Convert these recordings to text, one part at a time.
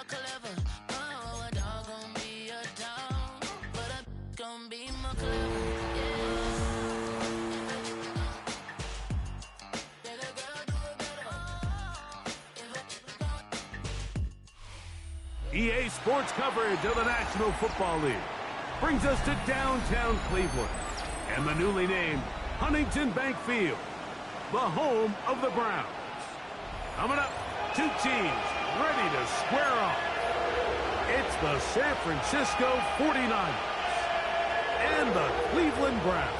more clever. Oh, a dog gon' be a dog, but a gon' be more clever. EA Sports coverage of the National Football League brings us to downtown Cleveland and the newly named Huntington Bank Field, the home of the Browns. Coming up, two teams ready to square off. It's the San Francisco 49ers and the Cleveland Browns.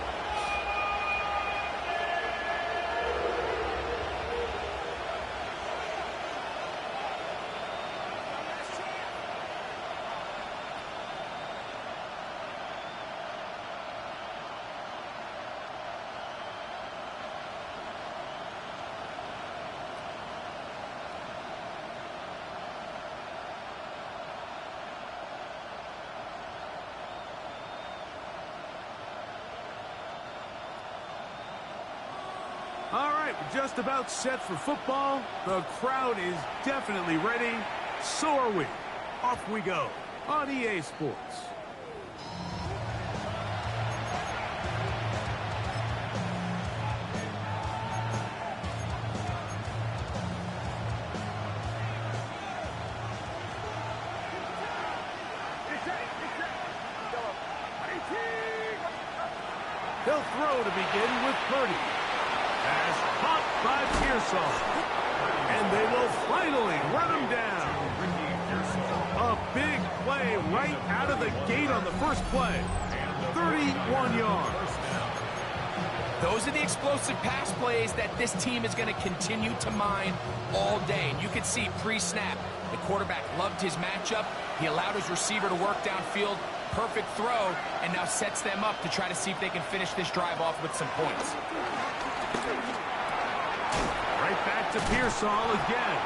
All right, we're just about set for football. The crowd is definitely ready. So are we. Off we go on EA Sports. They'll throw to begin with Purdy. As caught by Pearsall. And they will finally run him down. A big play right out of the gate on the first play. 31 yards. Those are the explosive pass plays that this team is going to continue to mine all day. And you can see pre-snap, the quarterback loved his matchup. He allowed his receiver to work downfield. Perfect throw, and now sets them up to try to see if they can finish this drive off with some points. Right back to Pearsall again.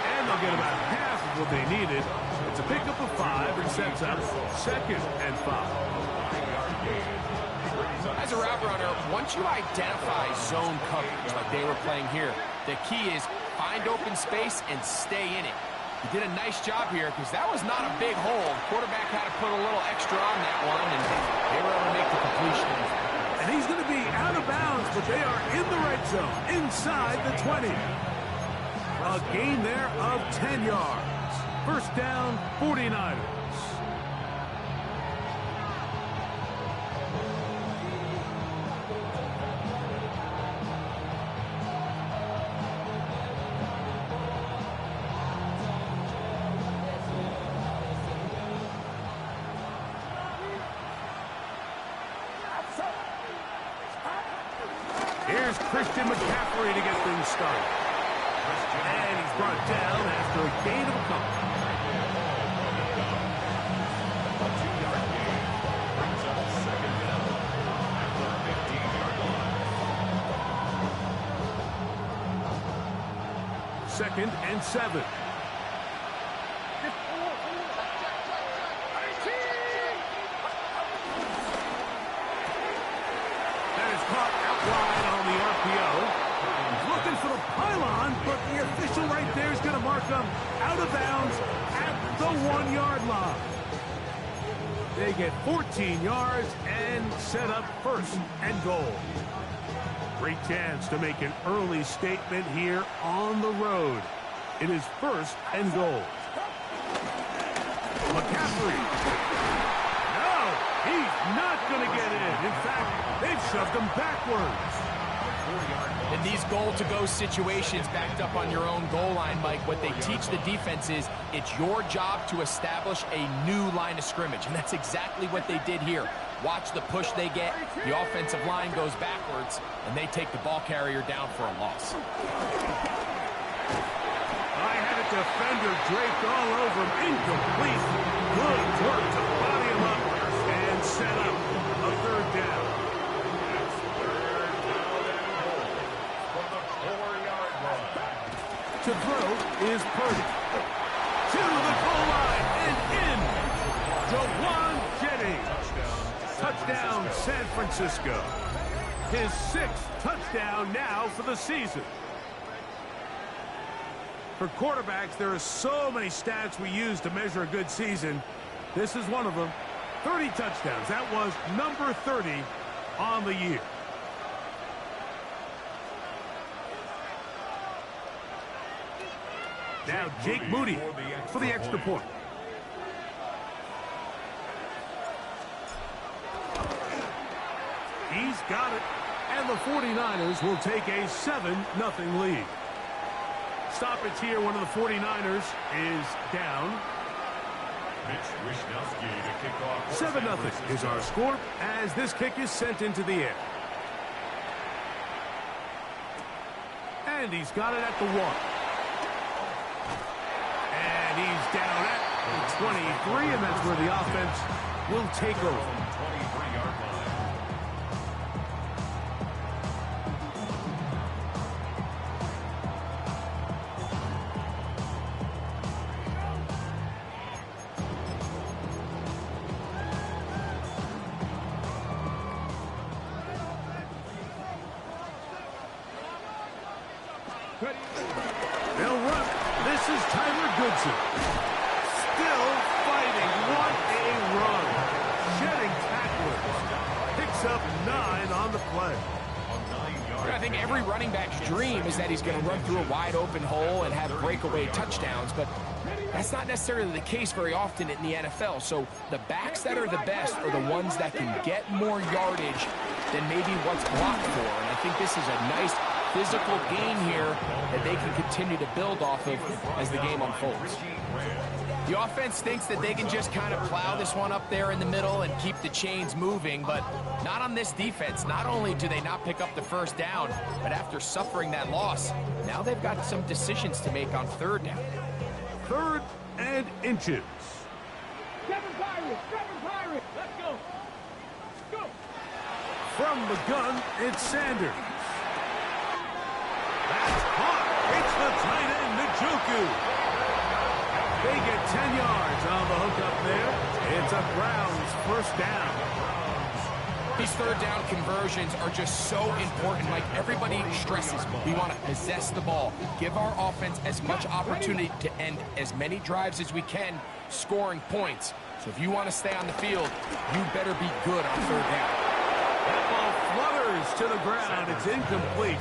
And they'll get about half of what they needed. It's a pickup of 5 and sets up 2nd and 5. As a route runner, once you identify zone coverage like they were playing here, the key is find open space and stay in it. He did a nice job here because that was not a big hole. Quarterback had to put a little extra on that one, and they were able to make the completion. And he's going to be out of bounds, but they are in the red zone, inside the 20. A gain there of 10 yards. First down, 49ers. Here's Christian McCaffrey to get things started. And he's brought down after a gain of a couple. Second and 7. Caught out wide on the RPO. He's looking for the pylon, but the official right there is going to mark him out of bounds at the 1-yard line. They get 14 yards and set up 1st and goal. Great chance to make an early statement here on the road. It is 1st and goal. McCaffrey. He's not going to get in. In fact, they've shoved him backwards. In these goal-to-go situations backed up on your own goal line, Mike, what they teach the defense is it's your job to establish a new line of scrimmage, and that's exactly what they did here. Watch the push they get. The offensive line goes backwards, and they take the ball carrier down for a loss. I had a defender draped all over him. Incomplete. Good work to body him up and set up a 3rd down. To throw is Purdy. To the goal line and in. Jawan Jennings. Touchdown, San Francisco. His 6th touchdown now for the season. For quarterbacks, there are so many stats we use to measure a good season. This is one of them. 30 touchdowns. That was number 30 on the year. Now Jake Moody for the extra point. He's got it. And the 49ers will take a 7-0 lead. Stoppage here. One of the 49ers is down. 7-0 is our score as this kick is sent into the air. And he's got it at the 1. And he's down at the 23, and that's where the offense will take over. They'll run. This is Tyler Goodson. Still fighting. What a run. Shedding tacklers. Picks up 9 on the play. I think every running back's dream is that he's going to run through a wide open hole and have breakaway touchdowns, but that's not necessarily the case very often in the NFL. So the backs that are the best are the ones that can get more yardage than maybe what's blocked for. And I think this is a nice physical gain here that they can continue to build off of as the game unfolds. The offense thinks that they can just kind of plow this one up there in the middle and keep the chains moving, but not on this defense. Not only do they not pick up the first down, but after suffering that loss, now they've got some decisions to make on third down. 3rd and inches. Seven Pirates, let's go. Go. From the gun, it's Sanders. That's caught. It's the tight end, Njoku. They get 10 yards on the hook up there. It's a Browns first down. These third down conversions are just so important. Like everybody stresses, we want to possess the ball, give our offense as much opportunity to end as many drives as we can, scoring points. So if you want to stay on the field, you better be good on third down. That ball flutters to the ground. It's incomplete.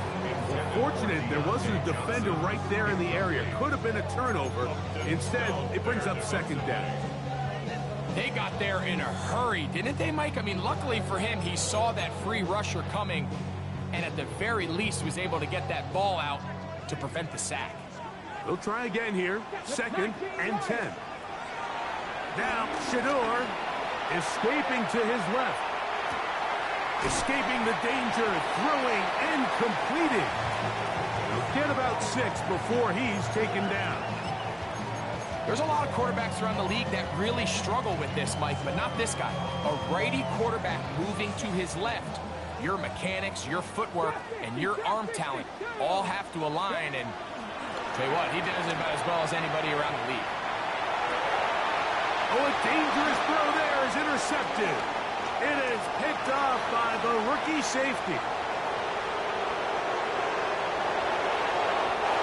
Fortunate there wasn't a defender right there in the area. Could have been a turnover. Instead, it brings up second down. They got there in a hurry, didn't they, Mike? I mean, luckily for him, he saw that free rusher coming, and at the very least was able to get that ball out to prevent the sack. They'll try again here. 2nd and 10. Now, Shador escaping to his left. Escaping the danger, throwing and completing. He'll get about 6 before he's taken down. There's a lot of quarterbacks around the league that really struggle with this, Mike, but not this guy. A righty quarterback moving to his left. Your mechanics, your footwork, and your arm talent all have to align, and tell you what, he does it about as well as anybody around the league. Oh, a dangerous throw there is intercepted. It is picked off by the rookie safety.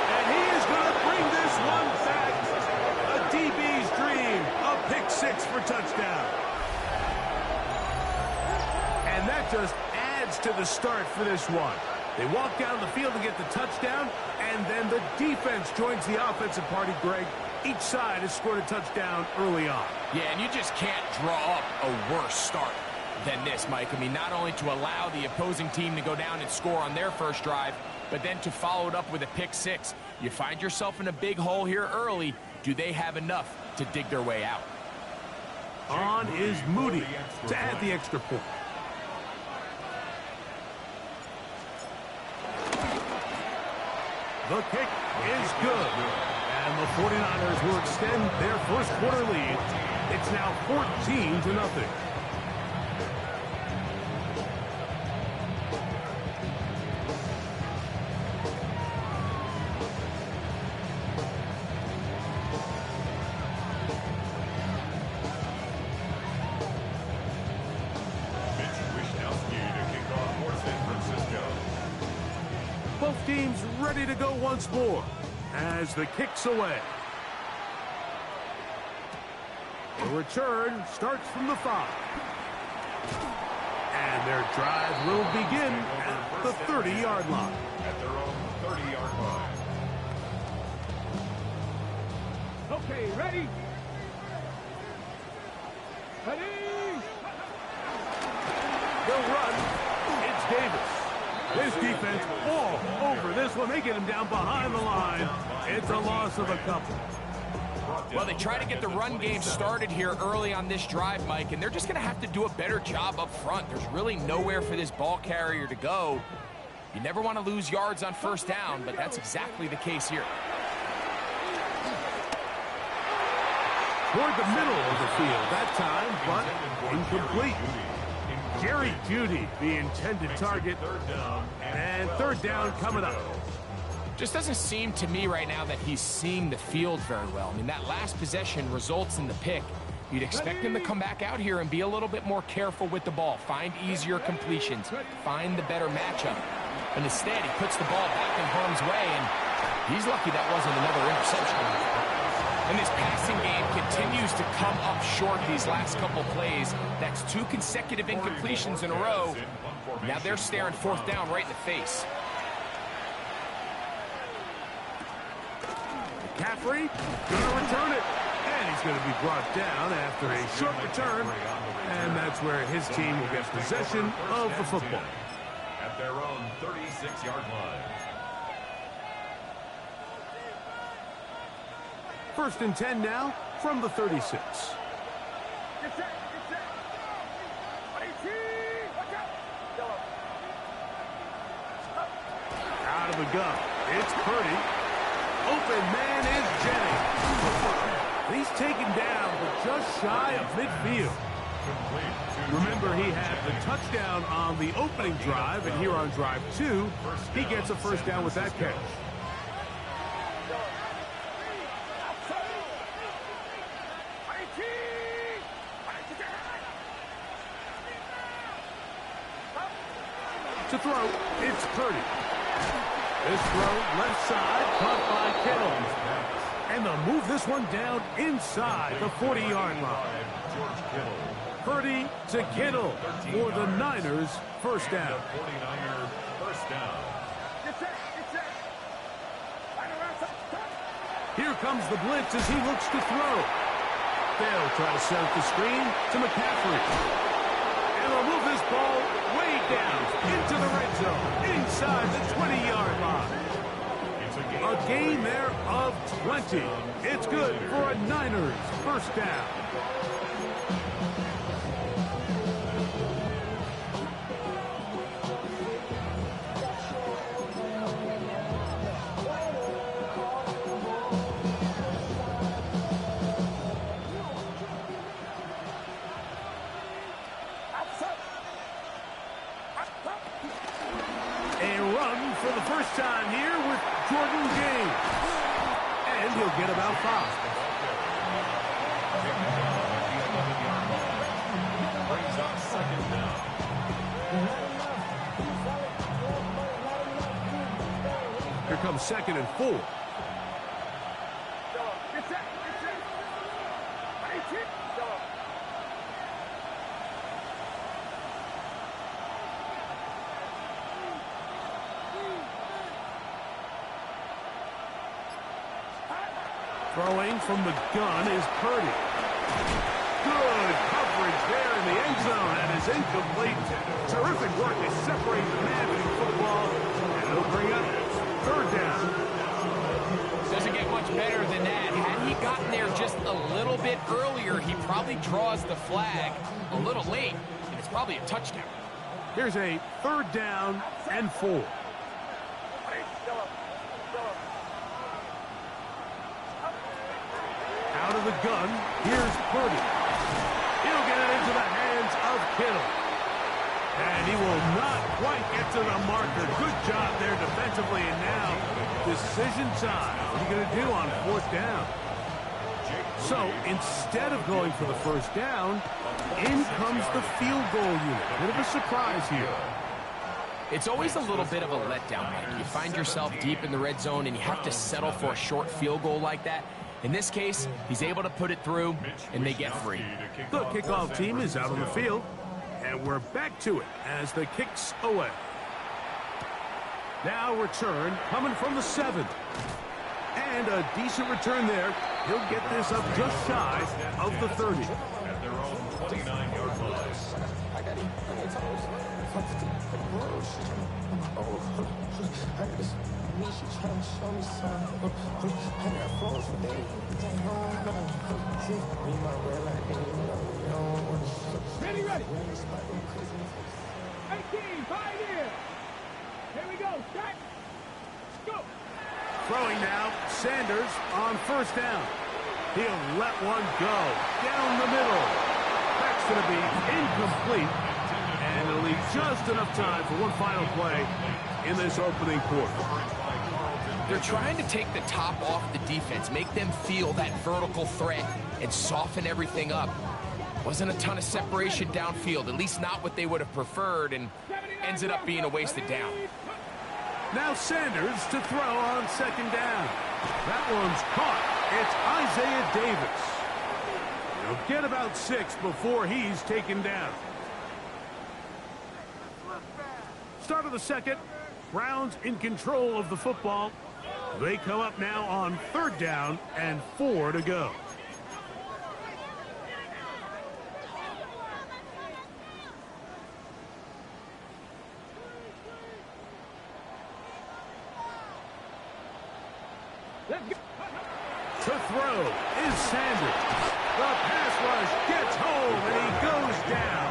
And he is going to bring this one back. A DB's dream. A pick 6 for touchdown. And that just adds to the start for this one. They walk down the field to get the touchdown, and then the defense joins the offensive party, Greg. Each side has scored a touchdown early on. Yeah, and you just can't draw up a worse start than this, Mike. I mean, not only to allow the opposing team to go down and score on their first drive, but then to follow it up with a pick 6. You find yourself in a big hole here early. Do they have enough to dig their way out? On is Moody to add the extra point. The kick is good. And the 49ers will extend their first quarter lead. It's now 14-0. Both teams ready to go once more. as the kick's away. The return starts from the 5. And their drive will begin at the 30-yard line. At their own 30-yard line. Okay, ready? Ready? They'll run. It's Davis. This defense all over this one. They get him down behind the line. It's a loss of a couple. Well, they try to get the run game started here early on this drive, Mike, and they're just going to have to do a better job up front. There's really nowhere for this ball carrier to go. You never want to lose yards on first down, but that's exactly the case here. Toward the middle of the field that time, but incomplete. Jerry Jeudy, the intended target, and third down coming up. Just doesn't seem to me right now that he's seeing the field very well. I mean, that last possession results in the pick. You'd expect him to come back out here and be a little bit more careful with the ball, find easier completions, find the better matchup. And instead, he puts the ball back in harm's way, and he's lucky that wasn't another interception. And this passing game continues to come up short these last couple plays. That's 2 consecutive incompletions in a row. Now they're staring fourth down right in the face. McCaffrey gonna return it, and he's gonna be brought down after a short return, and that's where his team will get possession of the football. At their own 36-yard line. First and 10 now from the 36. Get set, get set. 18, watch out. Out of the gun, it's Purdy. Open man is Jennings. He's taken down, but just shy of midfield. Remember, he had the touchdown on the opening drive, and here on drive 2, he gets a first down with that catch. To throw, it's Purdy. This throw, left side, caught by Kittle. And they'll move this one down inside the 40-yard line. Purdy to Kittle for the Niners, first down. 49er first down. Here comes the blitz as he looks to throw. They'll try to set up the screen to McCaffrey. And they'll move this ball way down into the red zone, inside the 20-yard line. A gain there of 20. It's good for a Niners first down. For the first time here with Jordan James. And he'll get about 5. Brings up second down. Here comes second and 4. Throwing from the gun is Purdy. Good coverage there in the end zone, and is incomplete. Terrific work to separate the man from football, and it'll bring up third down. Doesn't get much better than that. Had he gotten there just a little bit earlier, he probably draws the flag a little late, and it's probably a touchdown. Here's a third down and 4. Out of the gun, here's Purdy. He'll get it into the hands of Kittle. And he will not quite get to the marker. Good job there defensively, and now decision time. What are you going to do on fourth down? So instead of going for the first down, in comes the field goal unit. Bit of a surprise here. It's always a little bit of a letdown, Mike. You find yourself deep in the red zone and you have to settle for a short field goal like that. In this case, he's able to put it through, and they get free. The kickoff team is out on the field, and we're back to it as the kick's away. Now return coming from the 7. And a decent return there. He'll get this up just shy of the 30. At their own 29-yard line. Ready, ready. 18, 5 here. Here we go. Start. Go. Throwing now, Sanders on first down. He'll let one go down the middle. That's going to be incomplete, and it'll leave just enough time for one final play in this opening quarter. They're trying to take the top off the defense, make them feel that vertical threat, and soften everything up. Wasn't a ton of separation downfield, at least not what they would have preferred, and ends it up being a wasted down. Now Sanders to throw on second down. That one's caught. It's Isaiah Davis. He'll get about 6 before he's taken down. Start of the second. Browns in control of the football. They come up now on third down and 4 to go. Let's go. To throw is Sanders. The pass rush gets home and he goes down.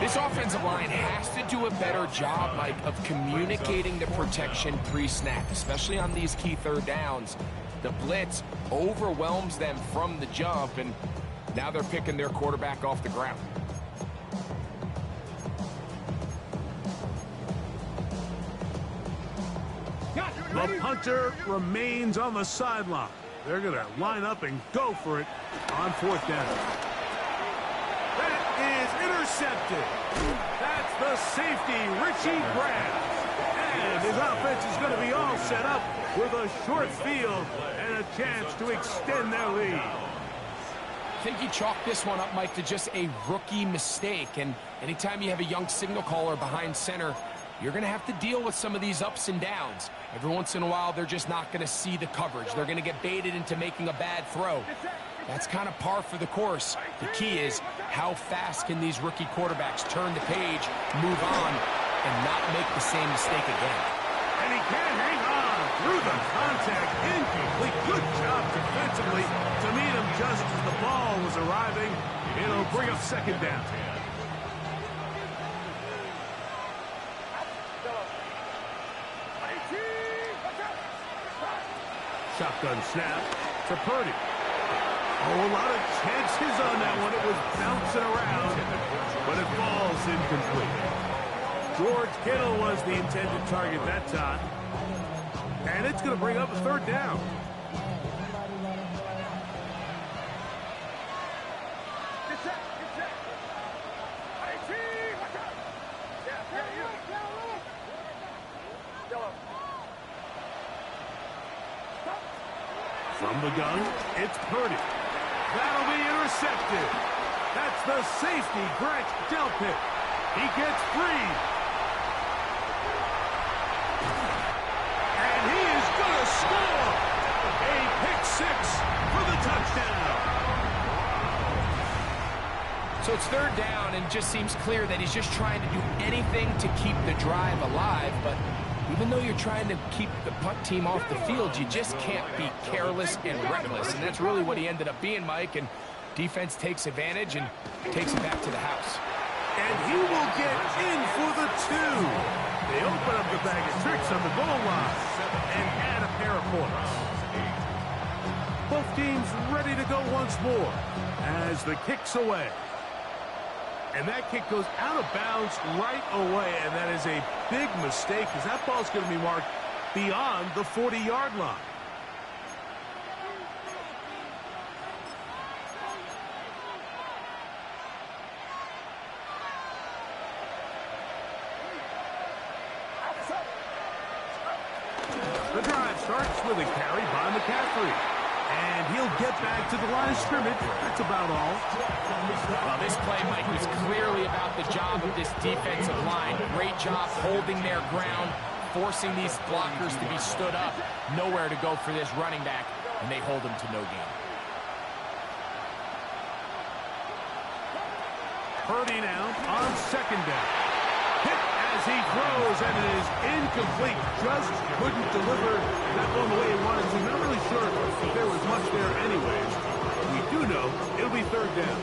This offensive line has to do a better job, Mike, of communicating the protection pre-snap, especially on these key third downs. The blitz overwhelms them from the jump, and now they're picking their quarterback off the ground. The punter remains on the sideline. They're going to line up and go for it on fourth down. That is intercepted. That's the safety, Richie Grant. And his offense is going to be all set up with a short field and a chance to extend their lead. I think you chalk this one up, Mike, to just a rookie mistake. And anytime you have a young signal caller behind center, you're going to have to deal with some of these ups and downs. Every once in a while, they're just not going to see the coverage. They're going to get baited into making a bad throw. That's kind of par for the course. The key is how fast can these rookie quarterbacks turn the page, move on, and not make the same mistake again. And he can hang on through the contact. Incomplete. Good job defensively to meet him just as the ball was arriving. It'll bring up second down. Shotgun snap to Purdy. Oh, a lot of chances on that one. It was bouncing around, but it falls incomplete. George Kittle was the intended target that time. And it's going to bring up a third down. Get set. Get set. 18. Watch out. Yeah, you. Yellow. From the gun, it's Purdy. That'll be intercepted. That's the safety, Grant Delpit. He gets free. And he is going to score. A pick 6 for the touchdown. So it's third down, and it just seems clear that he's just trying to do anything to keep the drive alive, but even though you're trying to keep the punt team off the field, you just can't be careless and reckless. And that's really what he ended up being, Mike. And defense takes advantage and takes it back to the house. And he will get in for the 2. They open up the bag of tricks on the goal line and add a pair of points. Both teams ready to go once more as the kick's away. And that kick goes out of bounds right away, and that is a big mistake because that ball's going to be marked beyond the 40-yard line. McCaffrey. And he'll get back to the line of scrimmage. That's about all. Well, this play, Mike, was clearly about the job of this defensive line. Great job holding their ground, forcing these blockers to be stood up. Nowhere to go for this running back, and they hold him to no gain. Purdy now on second down. Hit as he throws, and it is incomplete. Just couldn't deliver that one the way he wanted to. Not really sure if there was much there anyways. We do know it'll be third down.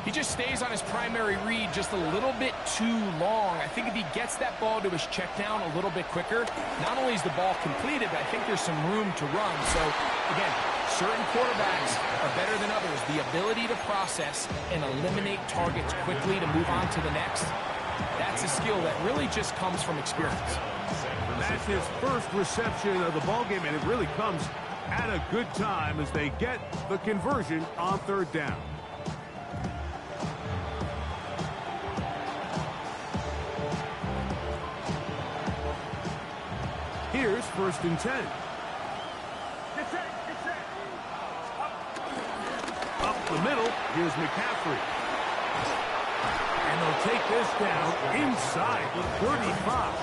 He just stays on his primary read just a little bit too long. I think if he gets that ball to his check down a little bit quicker, not only is the ball completed, but I think there's some room to run. So, again, certain quarterbacks are better than others. The ability to process and eliminate targets quickly to move on to the next, that's a skill that really just comes from experience. That's his first reception of the ballgame, and it really comes at a good time as they get the conversion on third down. Here's 1st and 10. Get set, get set. Up the middle, here's McCaffrey. And they'll take this down inside the 35.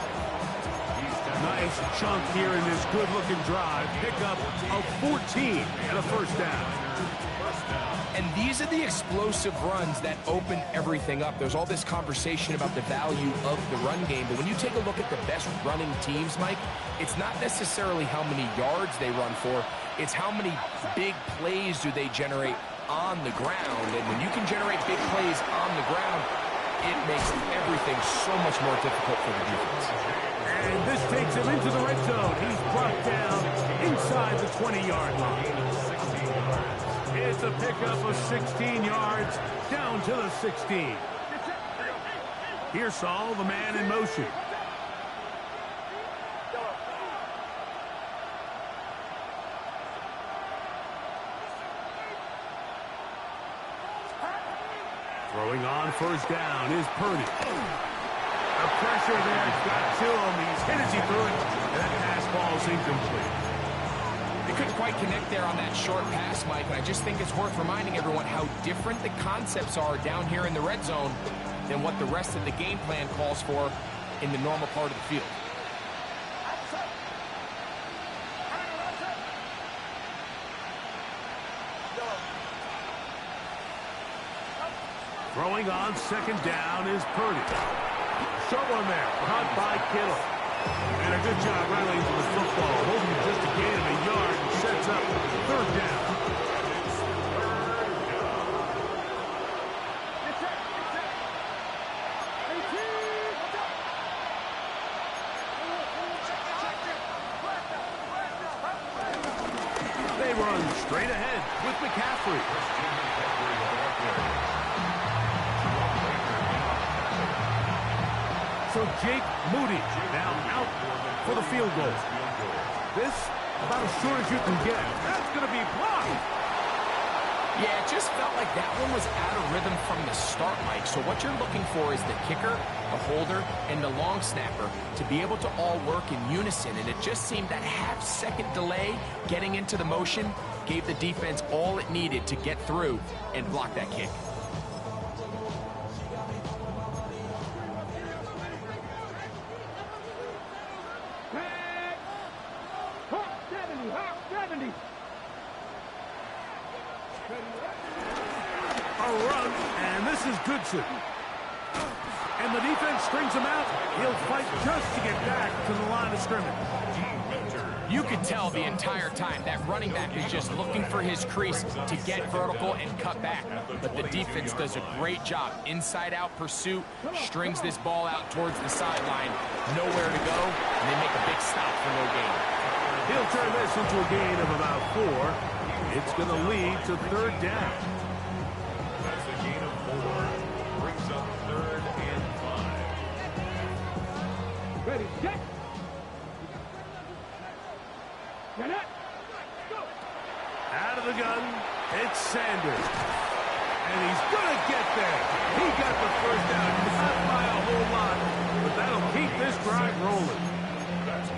Nice chunk here in this good-looking drive. Pickup of 14 and a first down. And these are the explosive runs that open everything up. There's all this conversation about the value of the run game, but when you take a look at the best running teams, Mike, it's not necessarily how many yards they run for, it's how many big plays do they generate on the ground. And when you can generate big plays on the ground, it makes everything so much more difficult for the defense. And this takes him into the red zone. He's brought down inside the 20-yard line. It's a pickup of 16 yards down to the 16. Here's Saul, the man in motion. Throwing on first down is Purdy. The pressure there got to him. He's hit as he threw it, and that pass ball's incomplete. They couldn't quite connect there on that short pass, Mike, and I just think it's worth reminding everyone how different the concepts are down here in the red zone than what the rest of the game plan calls for in the normal part of the field. Throwing on second down is Purdy. Short one there, caught by Kittle. And a good job rallying to the football, holding it just a gain of a yard and sets up third down. They run straight ahead with McCaffrey. So Jake Moody now out for the field goal. This about as short as you can get. That's going to be blocked. Yeah, it just felt like that one was out of rhythm from the start, Mike. So what you're looking for is the kicker, the holder, and the long snapper to be able to all work in unison. And it just seemed that half-second delay getting into the motion gave the defense all it needed to get through and block that kick. A run, and this is Goodson. And the defense strings him out. He'll fight just to get back to the line of scrimmage. You could tell the entire time that running back is just looking for his crease to get vertical and cut back. But the defense does a great job. Inside-out pursuit, strings this ball out towards the sideline. Nowhere to go, and they make a big stop for no gain. He'll turn this into a gain of about 4. It's going to lead to third down. That's a gain of 4. Brings up 3rd and 5. Ready, set. Get it. Go. Out of the gun, it's Sanders. And he's going to get there. He got the first down, not by a whole lot, but that'll keep this drive rolling. That's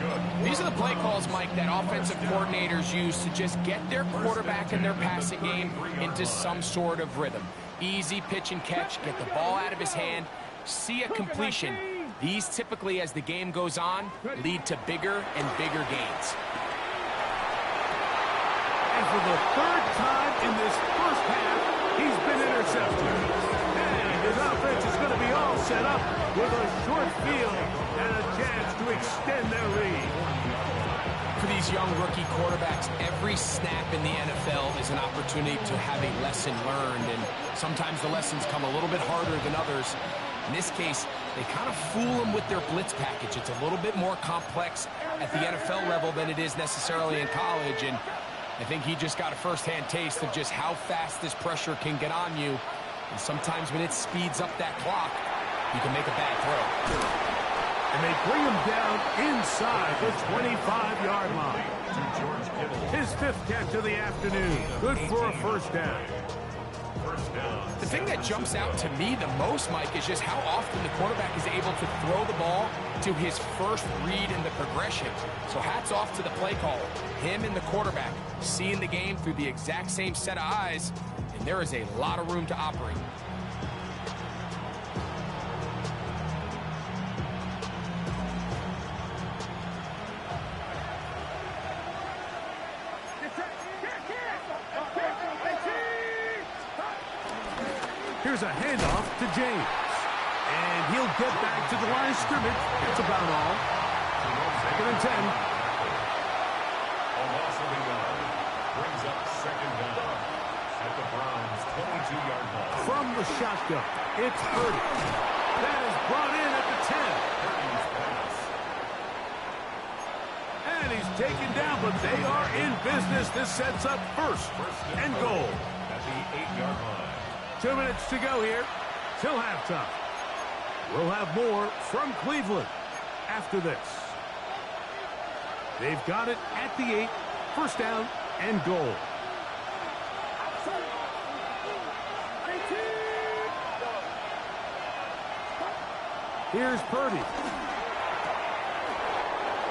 These are the play calls, Mike, that offensive coordinators use to just get their quarterback and their passing game into some sort of rhythm. Easy pitch and catch, get the ball out of his hand, see a completion. These typically, as the game goes on, lead to bigger and bigger gains. And for the third time in this first half, he's been intercepted. And his offense is going to be all set up with a short field and a chance to extend their lead. For these young rookie quarterbacks, every snap in the NFL is an opportunity to have a lesson learned, and sometimes the lessons come a little bit harder than others. In this case, they kind of fool them with their blitz package. It's a little bit more complex at the NFL level than it is necessarily in college, and I think he just got a first-hand taste of just how fast this pressure can get on you, and sometimes when it speeds up that clock, you can make a bad throw. And they bring him down inside the 25-yard line. His fifth catch of the afternoon. Good for a first down. The thing that jumps out to me the most, Mike, is just how often the quarterback is able to throw the ball to his first read in the progression. So hats off to the play caller. Him and the quarterback seeing the game through the exact same set of eyes, and there is a lot of room to operate. Here's a handoff to James. And he'll get back to the line of scrimmage. That's about all. 2nd and 10. A loss of a yard brings up second down at the Browns' 22-yard line. From the shotgun, it's Purdy. That is brought in at the 10. And he's taken down, but they are in business. This sets up first and goal. At the 8-yard line. 2 minutes to go here till halftime. We'll have more from Cleveland after this. They've got it at the 8, first down and goal. Here's Purdy.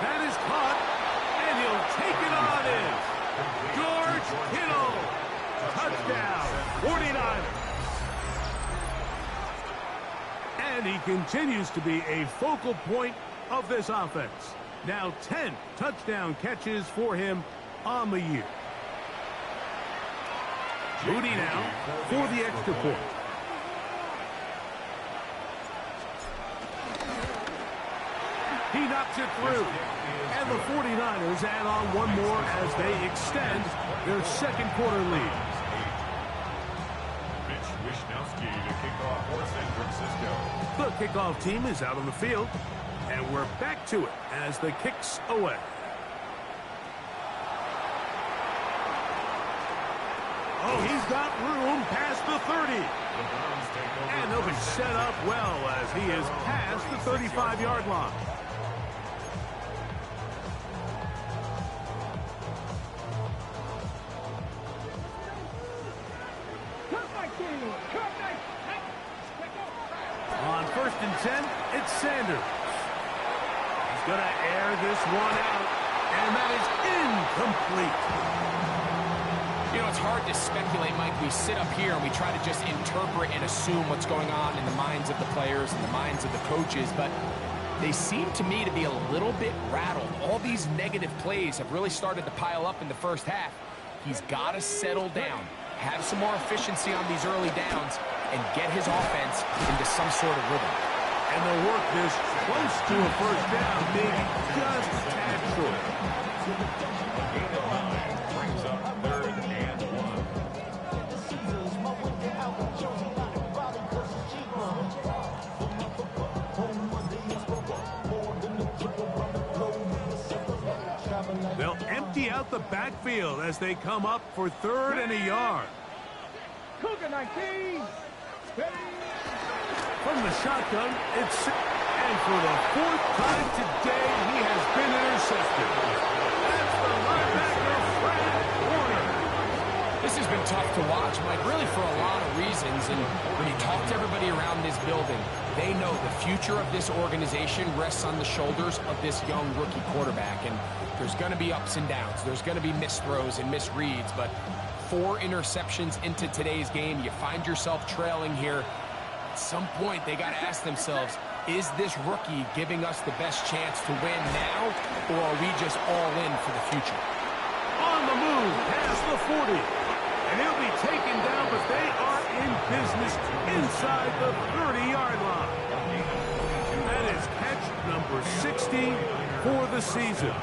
That is caught, and he'll take it on in. George Kittle. Touchdown, 49ers. And he continues to be a focal point of this offense. Now 10 touchdown catches for him on the year. Moody now for the extra point. He knocks it through. And the 49ers add on one more as they extend their second quarter lead. The kickoff team is out on the field, and we're back to it as the kick's away. Oh, he's got room past the 30. And they'll be set up well as he is past the 35-yard line. On 1st and 10, it's Sanders. He's going to air this one out, and that is incomplete. You know, it's hard to speculate, Mike. We sit up here and we try to just interpret and assume what's going on in the minds of the players and the minds of the coaches, but they seem to me to be a little bit rattled. All these negative plays have really started to pile up in the first half. He's got to settle down, have some more efficiency on these early downs, and get his offense into some sort of rhythm. And they'll work this close to a first down, maybe just a tad short. Brings up 3rd and 1. They'll empty out the backfield as they come up for 3rd and a yard. Cougar 19. From the shotgun, it's... And for the 4th time today, he has been intercepted. That's the linebacker, Fred Warner. This has been tough to watch, Mike, really for a lot of reasons. And when you talk to everybody around this building, they know the future of this organization rests on the shoulders of this young rookie quarterback. And there's going to be ups and downs. There's going to be missed throws and misreads. But 4 interceptions into today's game, you find yourself trailing here. At some point, they got to ask themselves, is this rookie giving us the best chance to win now, or are we just all in for the future? On the move, past the 40. And he'll be taken down, but they are in business inside the 30-yard line. That is catch number 60 for the season.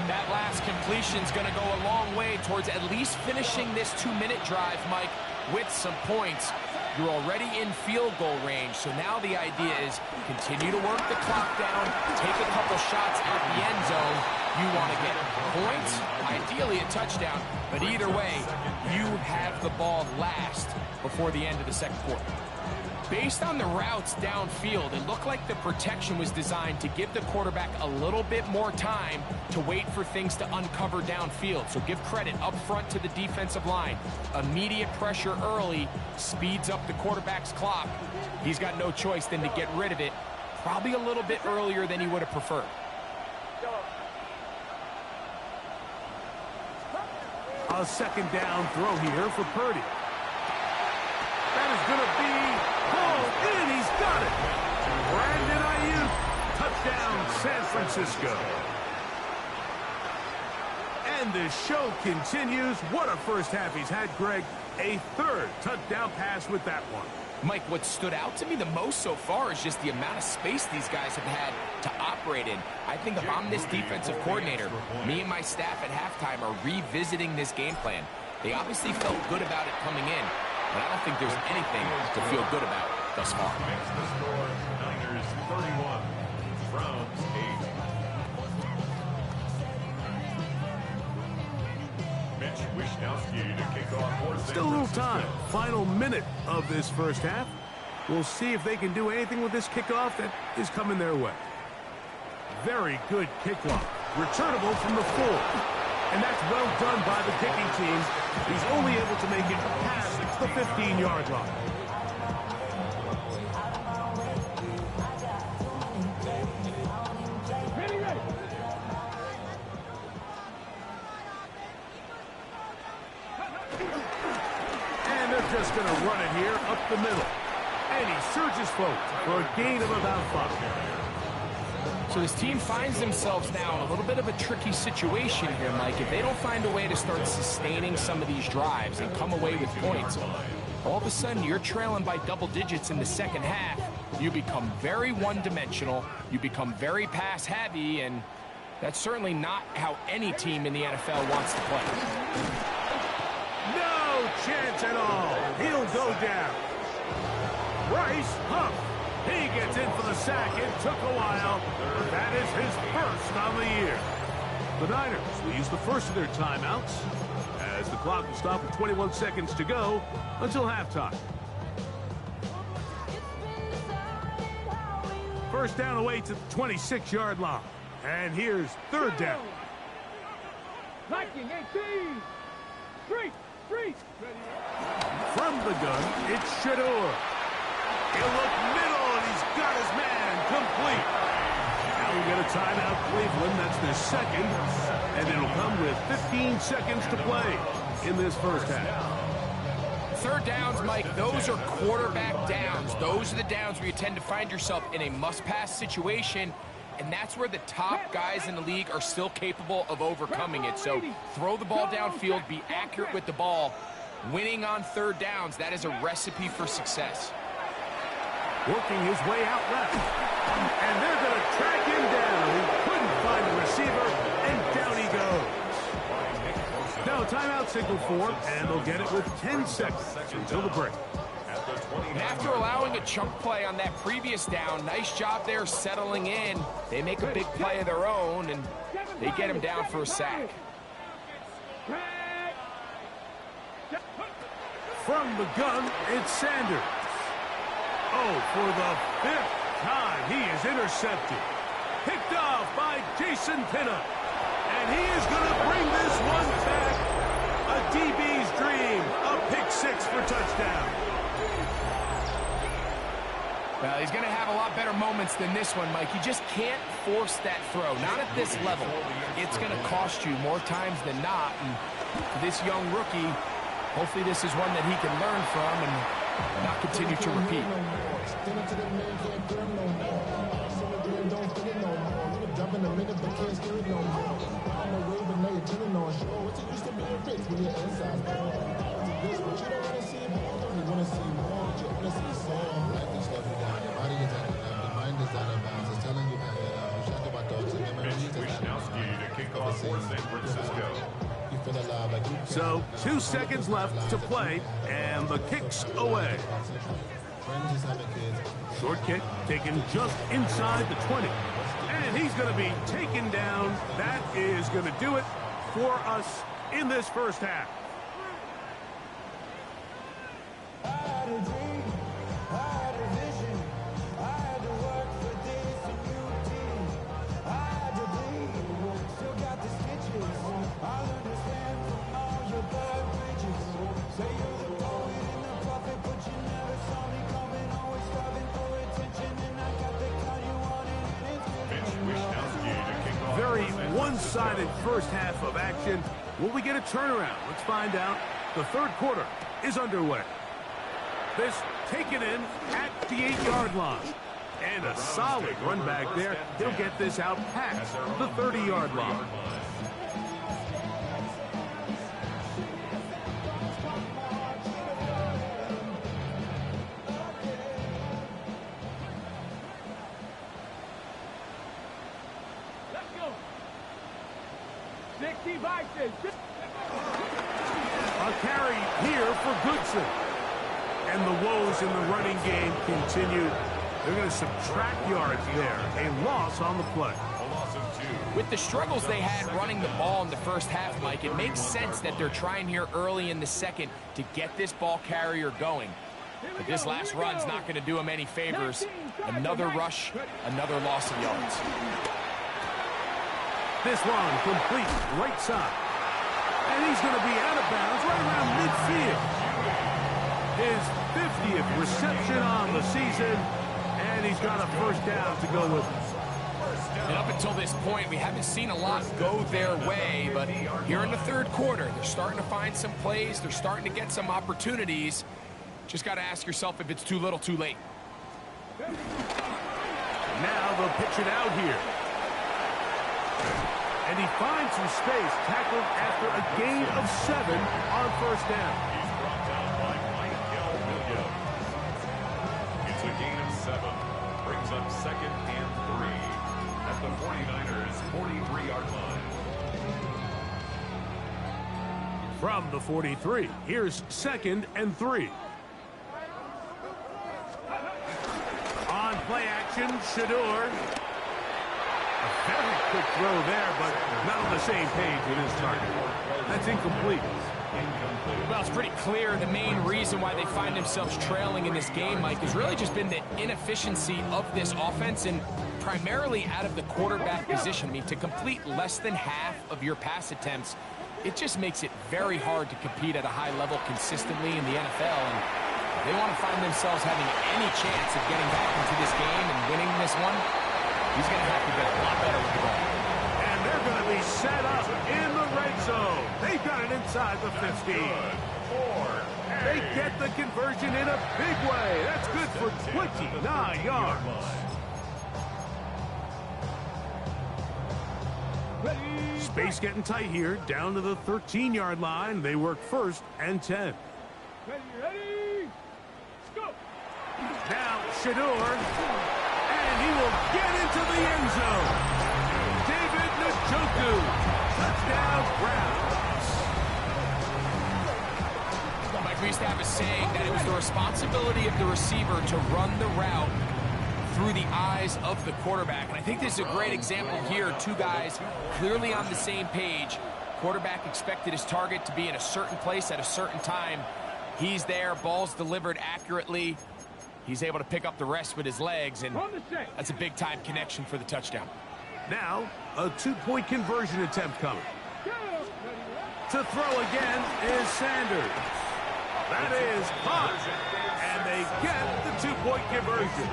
That last completion's going to go a long way towards at least finishing this 2-minute drive, Mike, with some points. You're already in field goal range, so now the idea is continue to work the clock down, take a couple shots at the end zone. You want to get points, ideally a touchdown, but either way, you have the ball last before the end of the second quarter. Based on the routes downfield, it looked like the protection was designed to give the quarterback a little bit more time to wait for things to uncover downfield. So give credit up front to the defensive line. Immediate pressure early speeds up the quarterback's clock. He's got no choice than to get rid of it, probably a little bit earlier than he would have preferred. A second down throw here for Purdy. That is going to be pulled in. He's got it. Brandon Ayuk, touchdown, San Francisco. And the show continues. What a first half he's had, Greg. A third touchdown pass with that one. Mike, what stood out to me the most so far is just the amount of space these guys have had to operate in. I think if I'm this defensive coordinator, me and my staff at halftime are revisiting this game plan. They obviously felt good about it coming in, but I don't think there's anything to feel good about thus far. The score, Niners 31, Browns 8. Mitch Wishnowsky to kick off for San Still a little Francisco. time. Final minute of this first half. We'll see if they can do anything with this kickoff that is coming their way. Very good kickoff. Returnable from the 4. And that's well done by the kicking team. He's only able to make it past the 15-yard line. And they're just going to run it here up the middle. And he surges forward for a gain of about 5. So this team finds themselves now in a little bit of a tricky situation here, Mike. If they don't find a way to start sustaining some of these drives and come away with points, all of a sudden you're trailing by double digits in the second half. You become very one-dimensional. You become very pass-heavy, and that's certainly not how any team in the NFL wants to play. No chance at all. He'll go down. Bryce Huff. He gets in for the sack. It took a while, but that is his first on the year. The Niners will use the first of their timeouts as the clock will stop with 21 seconds to go until halftime. First down away to the 26-yard line. And here's third down. Liking 18. Street. From the gun, it's Shador. He'll look middle, and he's got his man complete. Now we get a timeout, Cleveland. That's their second, and it'll come with 15 seconds to play in this first half. Third downs, Mike, those are quarterback downs. Those are the downs where you tend to find yourself in a must-pass situation, and that's where the top guys in the league are still capable of overcoming it. So throw the ball downfield, be accurate with the ball. Winning on third downs, that is a recipe for success. Working his way out left. And they're going to track him down. He couldn't find the receiver, and down he goes. Now a timeout signal for him, and they'll get it with 10 seconds until the break. And after allowing a chunk play on that previous down, nice job there settling in. They make a big play of their own, and they get him down for a sack. From the gun, it's Sanders. Oh, for the 5th time, he is intercepted. Picked off by Jason Pinnock. And he is going to bring this one back. A DB's dream. Well, he's going to have a lot better moments than this one, Mike. You just can't force that throw. Not at this level. It's going to cost you more times than not. And for this young rookie, hopefully this is one that he can learn from and not continue to repeat. So 2 seconds left to play, and the kick's away. Short kick taken just inside the 20. And he's going to be taken down. That is going to do it for us in this first half. Very one-sided first half of action. Will we get a turnaround? Let's find out. The third quarter is underway. This taken in at the 8-yard line. And a solid run back there. He'll get this out past the 30-yard line. A carry here for Goodson. And the woes in the running game continued. They're going to subtract yards there. A loss on the play. With the struggles they had running the ball in the first half, Mike, it makes sense that they're trying here early in the second to get this ball carrier going. But this last run's not going to do him any favors. Another rush, another loss of yards. This one complete right side. And he's going to be out of bounds right around midfield. His 50th reception on the season, and he's got a first down to go with him. And up until this point, we haven't seen a lot go their way, but here in the third quarter, they're starting to find some plays. They're starting to get some opportunities. Just got to ask yourself if it's too little, too late. Now they'll pitch it out here. And he finds some space, tackled after a gain of 7 on first down. He's brought down by Michael Williams. It's a gain of 7. Brings up 2nd and 3 at the 49ers' 43-yard line. From the 43, here's 2nd and 3. On play action, Shador. A very quick throw there, but not on the same page with his target. That's incomplete. Well, it's pretty clear the main reason why they find themselves trailing in this game, Mike, has really just been the inefficiency of this offense and primarily out of the quarterback position. I mean, to complete less than half of your pass attempts, it just makes it very hard to compete at a high level consistently in the NFL. And if they want to find themselves having any chance of getting back into this game and winning this one, he's going to have to get a lot better with the ball. And they're going to be set up in the red zone. They've got it inside the 50. They get the conversion in a big way. That's good for 29 yards. Space getting tight here. Down to the 13-yard line. They work 1st and 10. Ready, go! Now Shador. And he will get into the end zone. David Njoku. Touchdown, Browns. Well, Mike, we used to have a saying that it was the responsibility of the receiver to run the route through the eyes of the quarterback. And I think this is a great example here. Two guys clearly on the same page. Quarterback expected his target to be in a certain place at a certain time. He's there, ball's delivered accurately. He's able to pick up the rest with his legs, and that's a big-time connection for the touchdown. Now, a 2-point conversion attempt coming. To throw again is Sanders. That is caught. And they get the two-point conversion.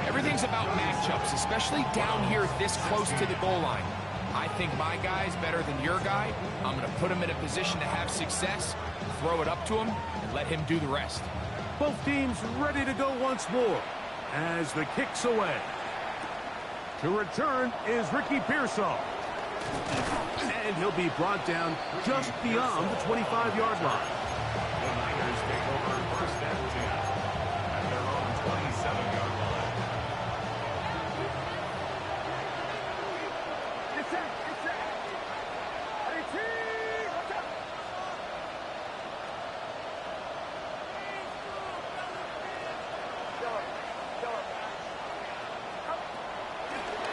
Everything's about matchups, especially down here this close to the goal line. I think my guy's better than your guy. I'm going to put him in a position to have success, throw it up to him, and let him do the rest. Both teams ready to go once more as the kick's away. To return is Ricky Pearsall. And he'll be brought down just beyond the 25-yard line. The Niners take over first and 10 at their own 27-yard line. Get set, get set. 18, watch out.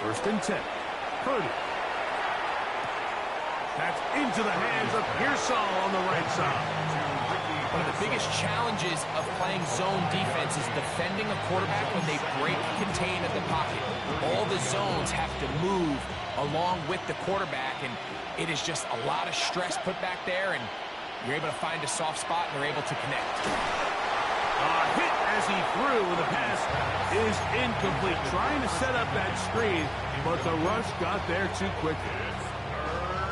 First and 10. Purdy. That's into the hands of Pearsall on the right side. One of the biggest challenges of playing zone defense is defending a quarterback when they break contain at the pocket. All the zones have to move along with the quarterback, and it is just a lot of stress put back there, and you're able to find a soft spot, and they're able to connect. Hit as he threw, and the pass is incomplete. Trying to set up that screen, but the rush got there too quickly.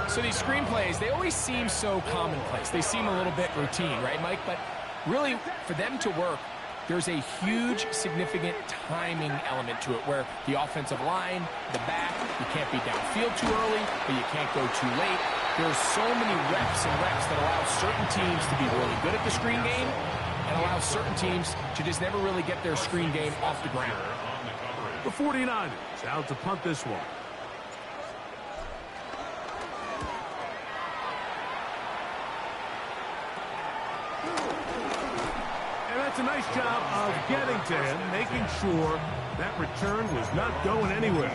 So these screen plays, they always seem so commonplace. They seem a little bit routine, right, Mike? But really, for them to work, there's a huge, significant timing element to it where the offensive line, the back, you can't be downfield too early, but you can't go too late. There's so many reps and reps that allow certain teams to be really good at the screen game and allow certain teams to just never really get their screen game off the ground. The 49ers out to punt this one. That's a nice job of getting to him, making sure that return was not going anywhere.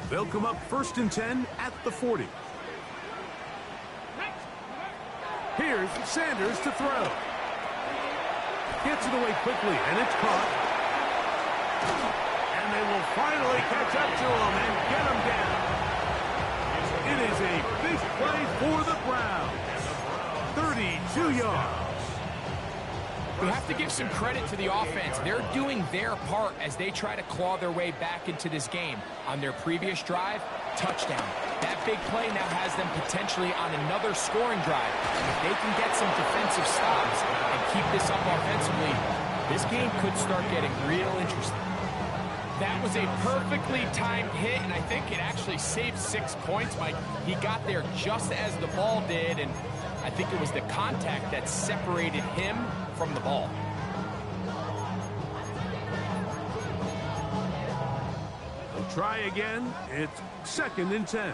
They'll come up first and 10 at the 40. Here's Sanders to throw. Gets it away quickly, and it's caught. And they will finally catch up to him and get him down. It is a big play for the Browns. 32 yards. We have to give some credit to the offense. They're doing their part as they try to claw their way back into this game. On their previous drive, touchdown. That big play now has them potentially on another scoring drive. If they can get some defensive stops and keep this up offensively, this game could start getting real interesting. That was a perfectly timed hit, and I think it actually saved 6 points, Mike. He got there just as the ball did, and I think it was the contact that separated him from the ball. They'll try again. It's second and 10.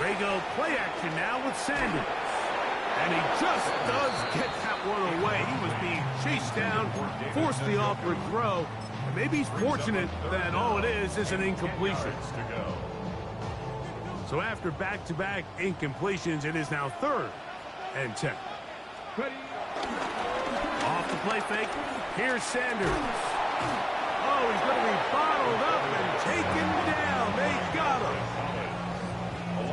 They go play action now with Sanders. And he just does get that one away. He was being chased down, forced the awkward throw. And maybe he's fortunate that all it is an incompletion. So after back-to-back incompletions, it is now third and 10. Off the play fake. Here's Sanders. Oh, he's going to be bottled up and taken down. They got him.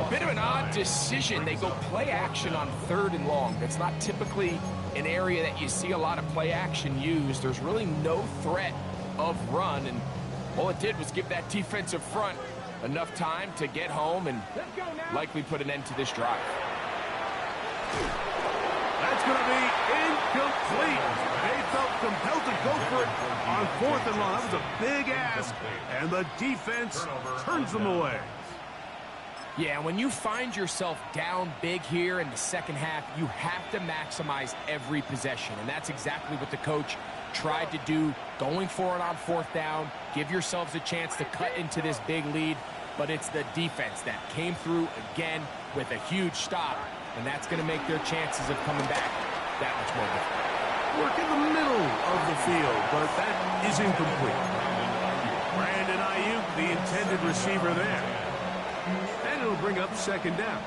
A bit of an odd decision. They go play action on third and long. That's not typically an area that you see a lot of play action used. There's really no threat of run, and all it did was give that defensive front enough time to get home and likely put an end to this drive. That's going to be incomplete. They felt compelled to go for it on fourth and long. That was a big ask, and the defense turns them away. Yeah, when you find yourself down big here in the second half, you have to maximize every possession, and that's exactly what the coach tried to do, going for it on fourth down. Give yourselves a chance to cut into this big lead, but it's the defense that came through again with a huge stop, and that's going to make their chances of coming back that much more difficult. Work in the middle of the field, but that is incomplete. Brandon Ayuk, the intended receiver there. And it'll bring up second down.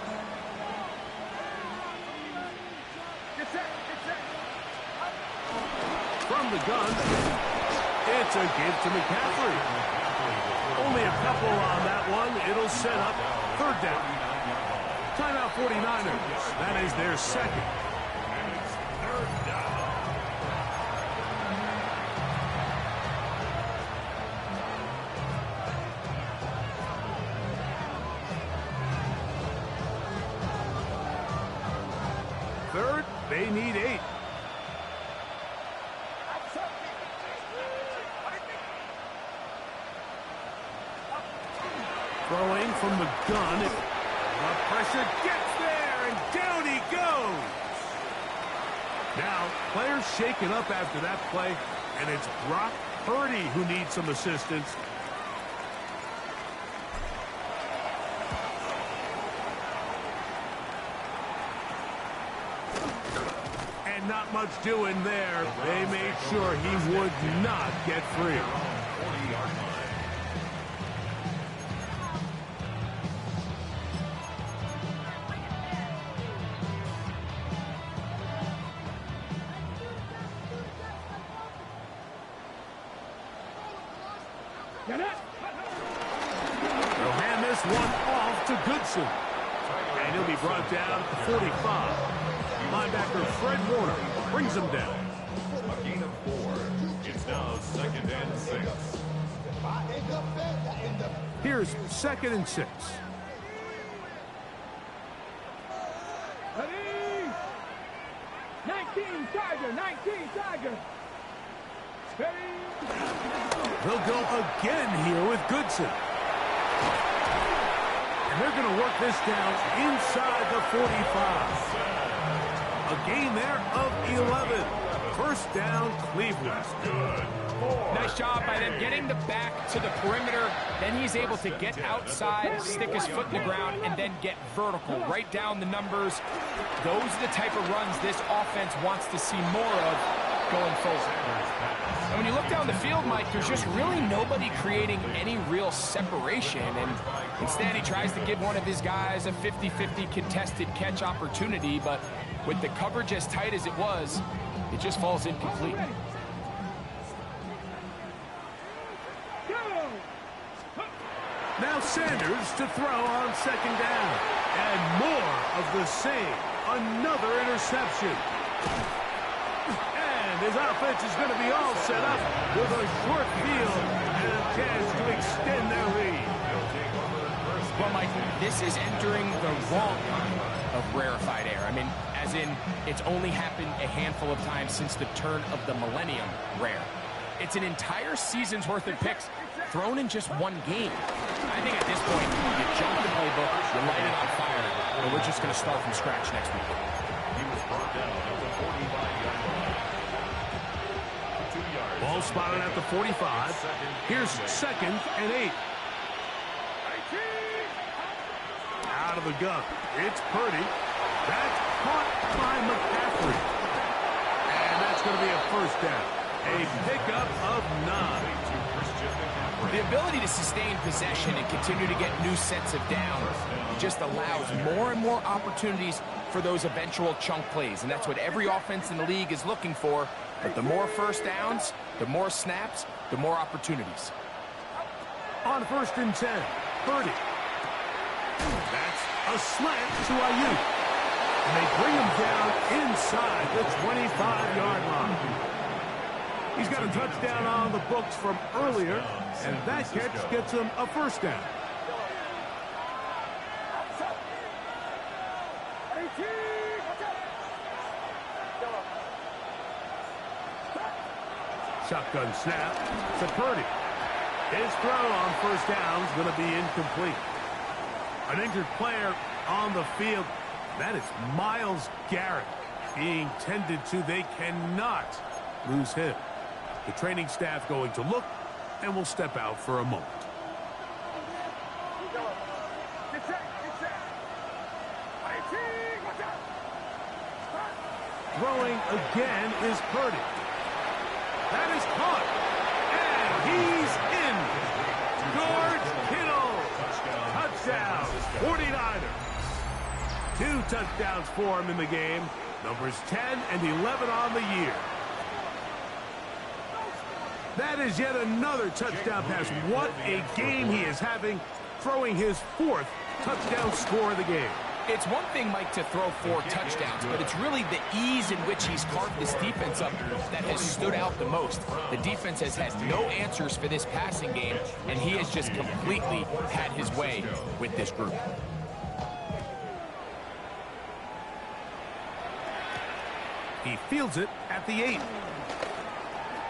Get set, get set. From the gun, It's a give to McCaffrey. Only a couple on that one. It'll set up third down. Timeout 49ers. That is their second. And it's third down. Third, they need 8. Throwing from the gun. The pressure gets there, and down he goes. Now, players shaken up after that play, and it's Brock Purdy who needs some assistance. And not much doing there. They made sure he would not get free. 40-yard line. They'll hand this one off to Goodson. And he'll be brought down at the 45. Linebacker Fred Warner brings him down. A gain of 4. It's now 2nd and 6. Here's 2nd and 6. Ready? 19 Tiger, 19 Tiger. Steady. They'll go again here with Goodson. And they're going to work this down inside the 45. A gain there of 11. First down, Cleveland. Good. 4. Nice job by them getting the back to the perimeter. Then he's able to get outside, stick his foot in the ground, and then get vertical. Right down the numbers. Those are the type of runs this offense wants to see more of going forward. And when you look down the field, Mike, there's just really nobody creating any real separation. And instead, he tries to give one of his guys a 50-50 contested catch opportunity. But with the coverage as tight as it was, it just falls incomplete. Now Sanders to throw on 2nd down. And more of the same. Another interception. And his offense is going to be all set up with a short field and a chance to extend their lead. Well, Mike, this is entering the wrong kind of rarefied air. I mean, as in, it's only happened a handful of times since the turn of the millennium rare. It's an entire season's worth of picks thrown in just one game. I think at this point, you jump the playbook, you light it on fire, and we're just going to start from scratch next week. He was brought down at the 45-yard line. 2 yards. Ball spotted at the 45. Here's 2nd and 8. Out of the gun. It's Purdy. That's caught by McCaffrey. And that's going to be a first down. A pickup of 9. The ability to sustain possession and continue to get new sets of downs just allows more and more opportunities for those eventual chunk plays. And that's what every offense in the league is looking for. But the more first downs, the more snaps, the more opportunities. On 1st and 10, Purdy. That's a slant to Ayuk. And they bring him down inside the 25-yard line. He's got a touchdown on the books from earlier, and that catch gets him a first down. Shotgun snap to Purdy. His throw on first down is going to be incomplete. An injured player on the field. That is Myles Garrett being tended to. They cannot lose him. The training staff going to look, and will step out for a moment. Throwing again is Purdy. That is caught. And he's in. George Kittle. Touchdown. 49ers. 2 touchdowns for him in the game. Numbers 10 and 11 on the year. That is yet another touchdown pass. What a game he is having, throwing his 4th touchdown score of the game. It's one thing, Mike, to throw 4 touchdowns, but it's really the ease in which he's carved this defense up that has stood out the most. The defense has had no answers for this passing game, and he has just completely had his way with this group. He fields it at the 8.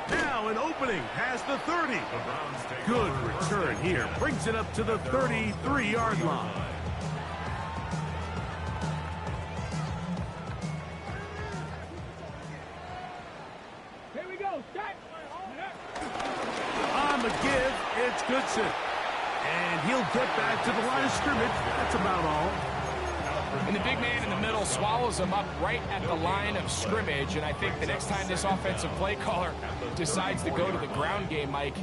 Now an opening past the 30. Good return here. Brings it up to the 33-yard line. Here we go. Start. On the give, it's Goodson. And he'll get back to the line of scrimmage. That's about all. And the big man in the middle swallows him up right at the line of scrimmage. And I think the next time this offensive play caller decides to go to the ground game, Mike,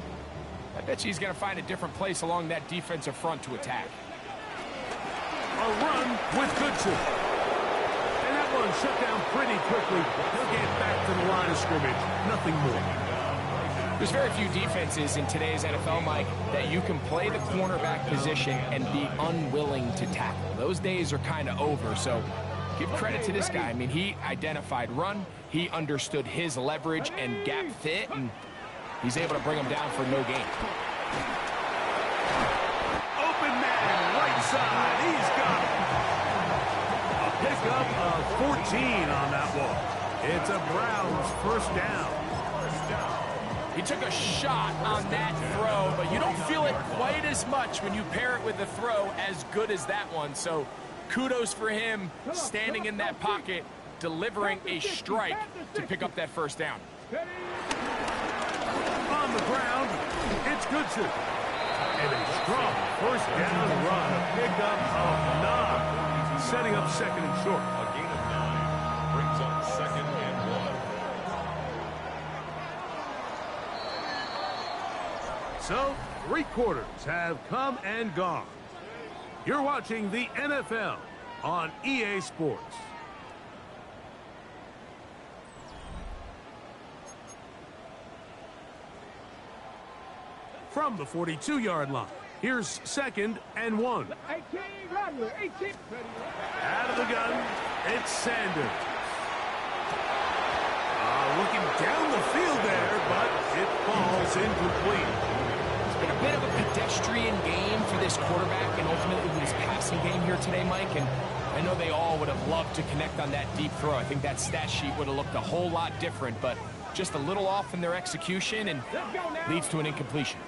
I bet you he's going to find a different place along that defensive front to attack. A run with Goodson. And that one shut down pretty quickly. He'll get back to the line of scrimmage. Nothing more. There's very few defenses in today's NFL, Mike, that you can play the cornerback position and be unwilling to tackle. Those days are kind of over, so give credit to this guy. I mean, he identified run, he understood his leverage and gap fit, and he's able to bring him down for no gain. Open man, right side, he's got it. A pickup of 14 on that one. It's a Browns first down. He took a shot on that throw, but you don't feel it quite as much when you pair it with a throw as good as that one. So kudos for him standing in that pocket, delivering a strike to pick up that first down. On the ground, it's Goodson. And a strong first down run, a pickup of 9. Setting up second and short. A gain of 9 brings up second and 1. So, 3 quarters have come and gone. You're watching the NFL on EA Sports. From the 42-yard line, here's second and 1. 18, run, 18. Out of the gun, it's Sanders. Looking down the field there, but it falls incomplete. Been a bit of a pedestrian game for this quarterback and ultimately his passing game here today, Mike, and I know they all would have loved to connect on that deep throw. I think that stat sheet would have looked a whole lot different, but just a little off in their execution and leads to an incompletion.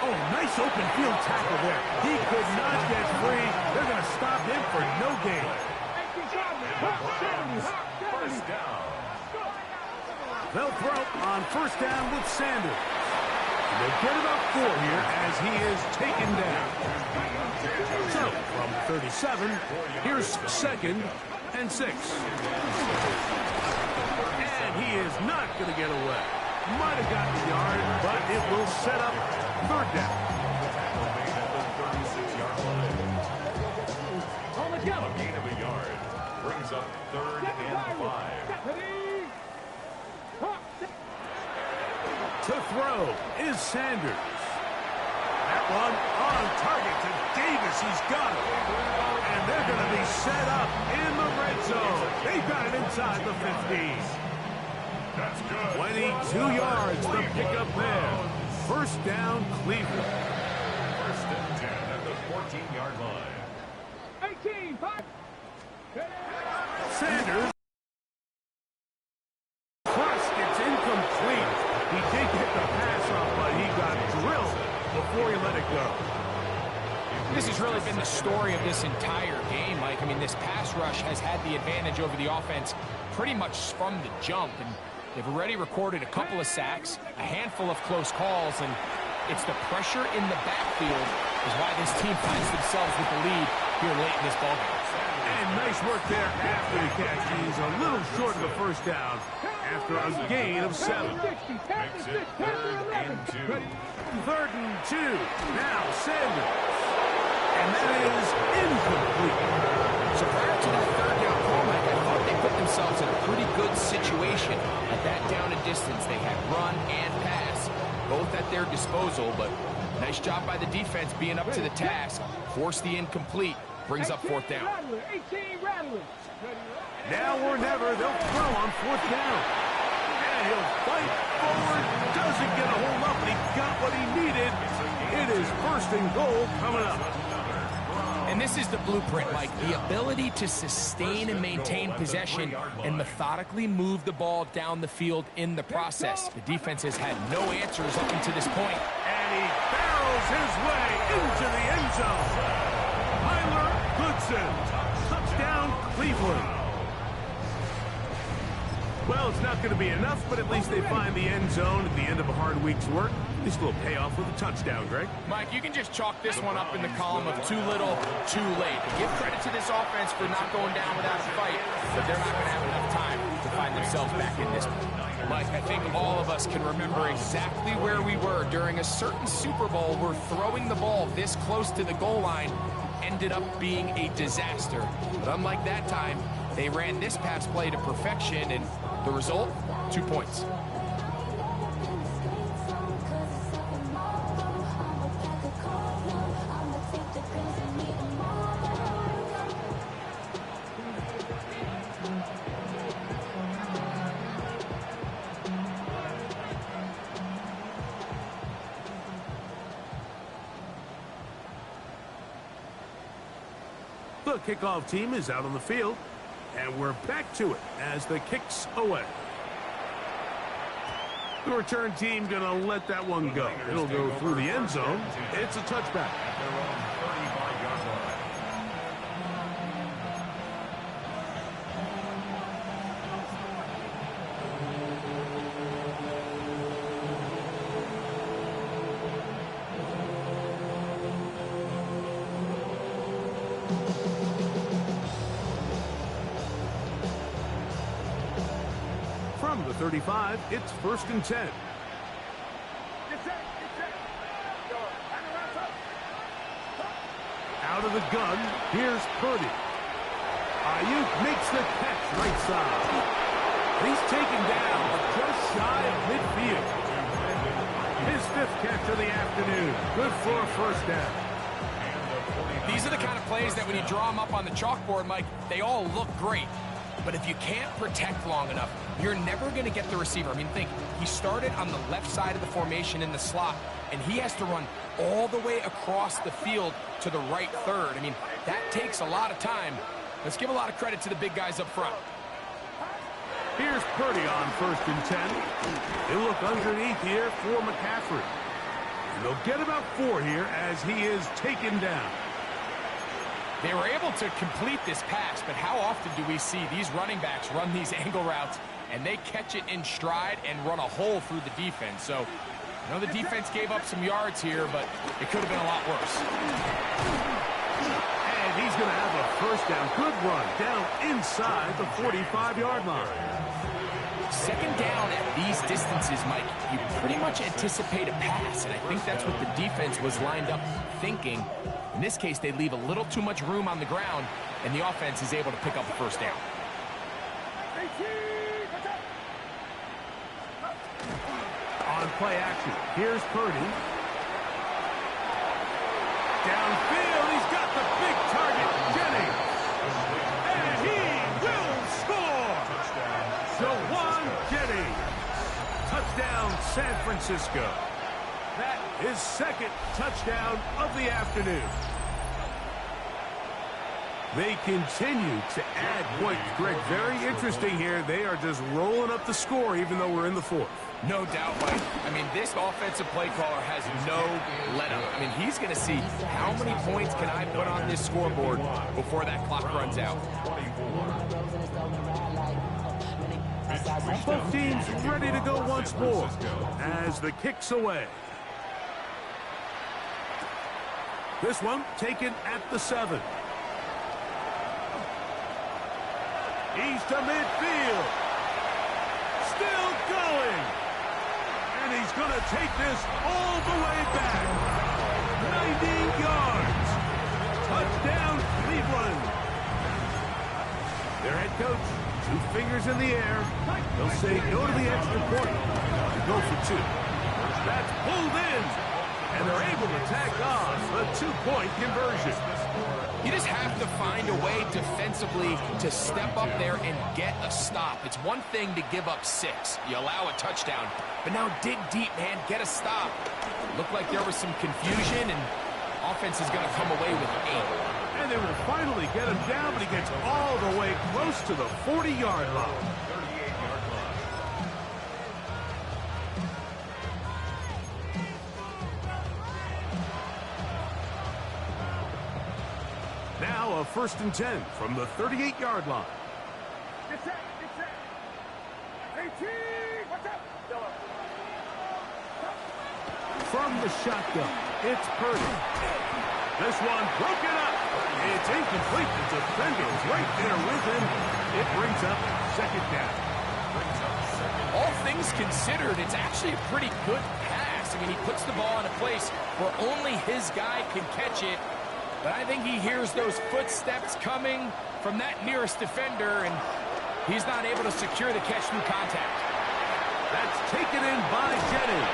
Oh, nice open field tackle there. He could not get free. They're going to stop him for no gain. First down. They'll throw on first down with Sanders. They get about 4 here as he is taken down. So, from 37, here's second and 6. And he is not going to get away. Might have gotten the yard, but it will set up third down. A gain of a yard brings up third and 5. To throw is Sanders. That one on target to Davis. He's got it. And they're going to be set up in the red zone. They've got it inside the 15. That's good. 22 yards the pickup there. First down, Cleveland. First and 10 at the 14-yard line. 18, 5. Sanders. First, it's incomplete. He did get the pass off, but he got drilled before he let it go. This has really been the story of this entire game, Mike. I mean, this pass rush has had the advantage over the offense pretty much from the jump, and they've already recorded a couple of sacks, a handful of close calls, and it's the pressure in the backfield is why this team finds themselves with the lead here late in this ballgame. And nice work there after the catch. He's a little short of the first down after a gain of 7. Makes it third and 2. Third and 2. Now Sanders. And that is incomplete. So prior to that third down call, Mike, I thought they put themselves in a pretty good combination. At that down and distance, they had run and pass, both at their disposal, but nice job by the defense being up to the task. Force the incomplete, brings up fourth down. Now or never, they'll throw on fourth down. And he'll fight forward, doesn't get a hold up, but he got what he needed. It is first and goal coming up. And this is the blueprint, Mike. The ability to sustain and maintain possession and methodically move the ball down the field in the process. The defense has had no answers up until this point. And he barrels his way into the end zone. Tyler Goodson, touchdown Cleveland. Well, it's not going to be enough, but at least they find the end zone at the end of a hard week's work. At least a little payoff with a touchdown, Greg. Mike, you can just chalk this one up in the column of too little, too late. Give credit to this offense for not going down without a fight, but they're not going to have enough time to find themselves back in this one. Mike, I think all of us can remember exactly where we were during a certain Super Bowl where throwing the ball this close to the goal line ended up being a disaster. But unlike that time, they ran this pass play to perfection, and the result, 2 points. The kickoff team is out on the field, and we're back to it as the kick's away. The return team going to let that one go. It'll go through the end zone. It's a touchback. From the 35, it's 1st and 10. Out of the gun, here's Purdy. Ayuk makes the catch right side. He's taken down just shy of midfield. His 5th catch of the afternoon. Good for a first down. These are the kind of plays that when you draw them up on the chalkboard, Mike, they all look great. But if you can't protect long enough, you're never going to get the receiver. I mean, think, he started on the left side of the formation in the slot, and he has to run all the way across the field to the right third. I mean, that takes a lot of time. Let's give a lot of credit to the big guys up front. Here's Purdy on 1st and 10. They look underneath here for McCaffrey. And they'll get about 4 here as he is taken down. They were able to complete this pass, but how often do we see these running backs run these angle routes and they catch it in stride and run a hole through the defense? So, I know the defense gave up some yards here, but it could have been a lot worse. And he's going to have a first down. Good run down inside the 45-yard line. 2nd down at these distances, Mike, you pretty much anticipate a pass, and I think that's what the defense was lined up thinking. In this case, they leave a little too much room on the ground, and the offense is able to pick up a first down. On play action, here's Purdy. Downfield, he's got the big target, Jennings. And he will score! Jawan Jennings. Touchdown, San Francisco. That is 2nd touchdown of the afternoon. They continue to add points. Greg, very interesting here. They are just rolling up the score even though we're in the 4th. No doubt, Mike. I mean, this offensive play caller has no let-up. I mean, he's going to see how many points can I put on this scoreboard before that clock runs out. Both teams ready to go once more as the kick's away. This one taken at the 7. He's to midfield. Still going. And he's going to take this all the way back. 90 yards. Touchdown, Cleveland. Their head coach, 2 fingers in the air. They'll say go to the extra point to go for 2. That's pulled in, and they're able to tack on the 2-point conversion. You just have to find a way defensively to step up there and get a stop. It's one thing to give up 6. You allow a touchdown, but now dig deep, man. Get a stop. Looked like there was some confusion, and offense is going to come away with 8. And they will finally get him down, but he gets all the way close to the 40-yard line. 38-yard line. Now a 1st and 10 from the 38-yard line. Get set, get set. 18, watch out. From the shotgun, it's Purdy. This one broken up. It's incomplete. The defender is right there with him. It brings up 2nd down. All things considered, it's actually a pretty good pass. I mean, he puts the ball in a place where only his guy can catch it. But I think he hears those footsteps coming from that nearest defender, and he's not able to secure the catch through contact. That's taken in by Jennings.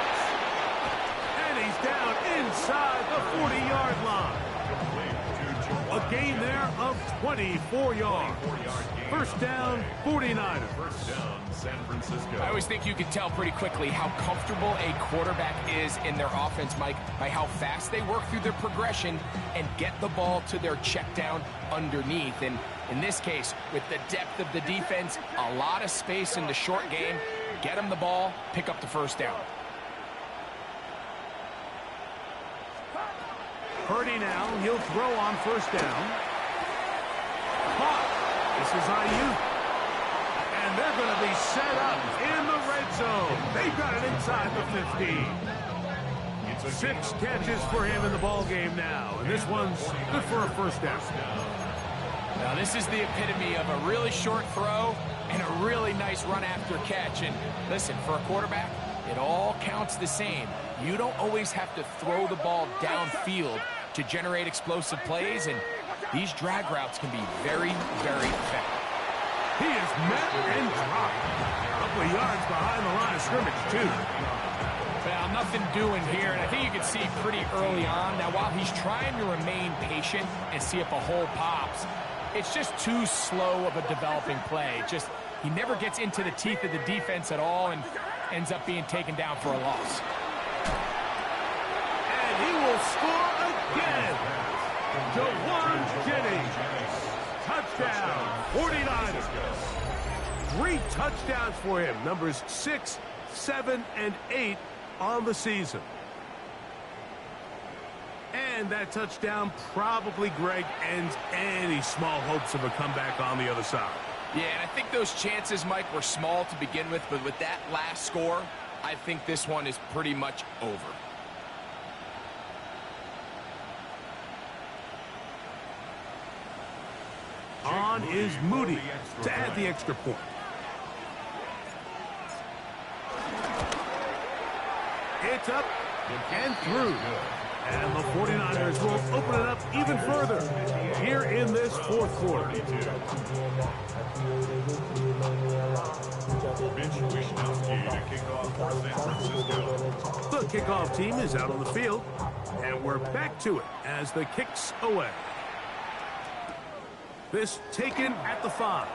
And he's down inside the 40-yard line. A gain there of 24 yards. 1st down, 49ers. 1st down, San Francisco. I always think you can tell pretty quickly how comfortable a quarterback is in their offense, Mike, by how fast they work through their progression and get the ball to their check down underneath. And in this case, with the depth of the defense, a lot of space in the short game, get them the ball, pick up the 1st down. Purdy now, he'll throw on 1st down. Caught. This is Ayuk. And they're going to be set up in the red zone. They've got it inside the 15. 6 catches for him in the ball game now. And this one's good for a 1st down. Now, this is the epitome of a really short throw and a really nice run after catch. And listen, for a quarterback, it all counts the same. You don't always have to throw the ball downfield to generate explosive plays, and these drag routes can be very, very effective. He is met and dropped. A couple of yards behind the line of scrimmage, too. Well, nothing doing here, and I think you can see pretty early on. Now, while he's trying to remain patient and see if a hole pops, it's just too slow of a developing play. He never gets into the teeth of the defense at all and ends up being taken down for a loss. And he will score again. Jawan Jennings. Touchdown, 49ers. 3 touchdowns for him. Numbers 6, 7, and 8 on the season. And that touchdown probably, Greg, ends any small hopes of a comeback on the other side. Yeah, and I think those chances, Mike, were small to begin with, but with that last score, I think this one is pretty much over. On is Moody to add the extra point. It's up and through. And the 49ers will open it up even further here in this 4th quarter. The kickoff team is out on the field, and we're back to it as the kick's away. This taken at the 5.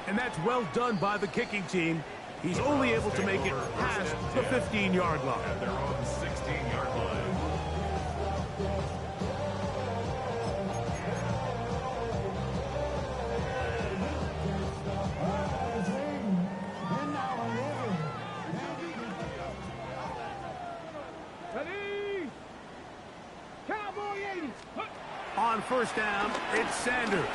And that's well done by the kicking team. He's only able to make it past the 15-yard line. At their own 16-yard line. Ready? Cowboy 80. On 1st down, it's Sanders.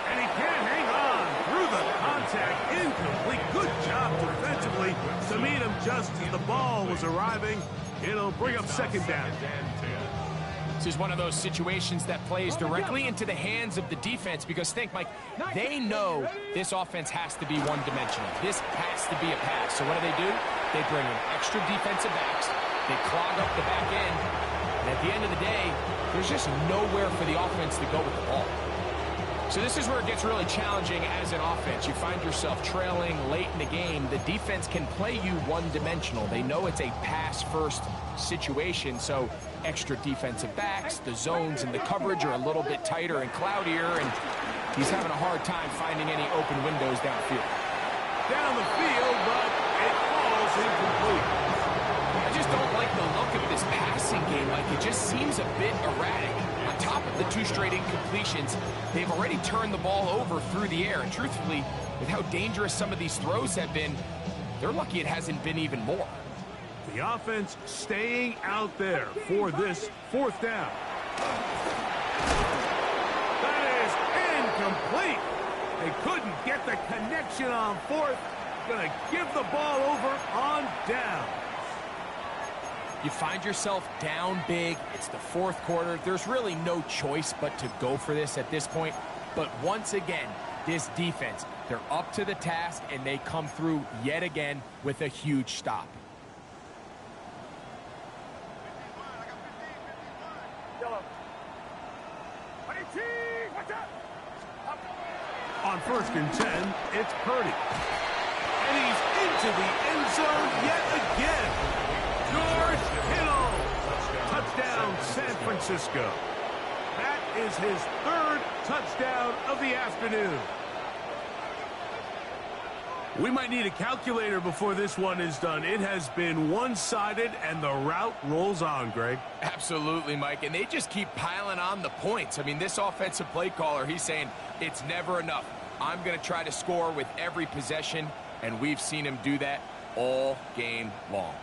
And he can't hang on through the contact. Incomplete. Good job defensively to meet him just as the ball was arriving. It'll bring up 2nd down. This is one of those situations that plays directly into the hands of the defense because think, Mike, they know this offense has to be one-dimensional. This has to be a pass. So what do? They bring in extra defensive backs. They clog up the back end. And at the end of the day, there's just nowhere for the offense to go with the ball. So this is where it gets really challenging as an offense. You find yourself trailing late in the game. The defense can play you one-dimensional. They know it's a pass-first situation, so extra defensive backs, the zones and the coverage are a little bit tighter and cloudier, and he's having a hard time finding any open windows downfield. Down the field, but it falls incomplete. I just don't like the look of this passing game. Like, it just seems a bit erratic. On top of the 2 straight incompletions, they've already turned the ball over through the air. And truthfully, with how dangerous some of these throws have been, they're lucky it hasn't been even more. The offense staying out there for this 4th down. That is incomplete. They couldn't get the connection on 4th. Gonna give the ball over on down. You find yourself down big. It's the 4th quarter. There's really no choice but to go for this at this point. But once again, this defense, they're up to the task, and they come through yet again with a huge stop. On 1st and 10, it's Purdy. And he's into the end zone yet again. George Kittle. Touchdown, San Francisco. That is his 3rd touchdown of the afternoon. We might need a calculator before this one is done. It has been one-sided, and the route rolls on, Greg. Absolutely, Mike, and they just keep piling on the points. I mean, this offensive play caller, he's saying it's never enough. I'm going to try to score with every possession, and we've seen him do that all game long.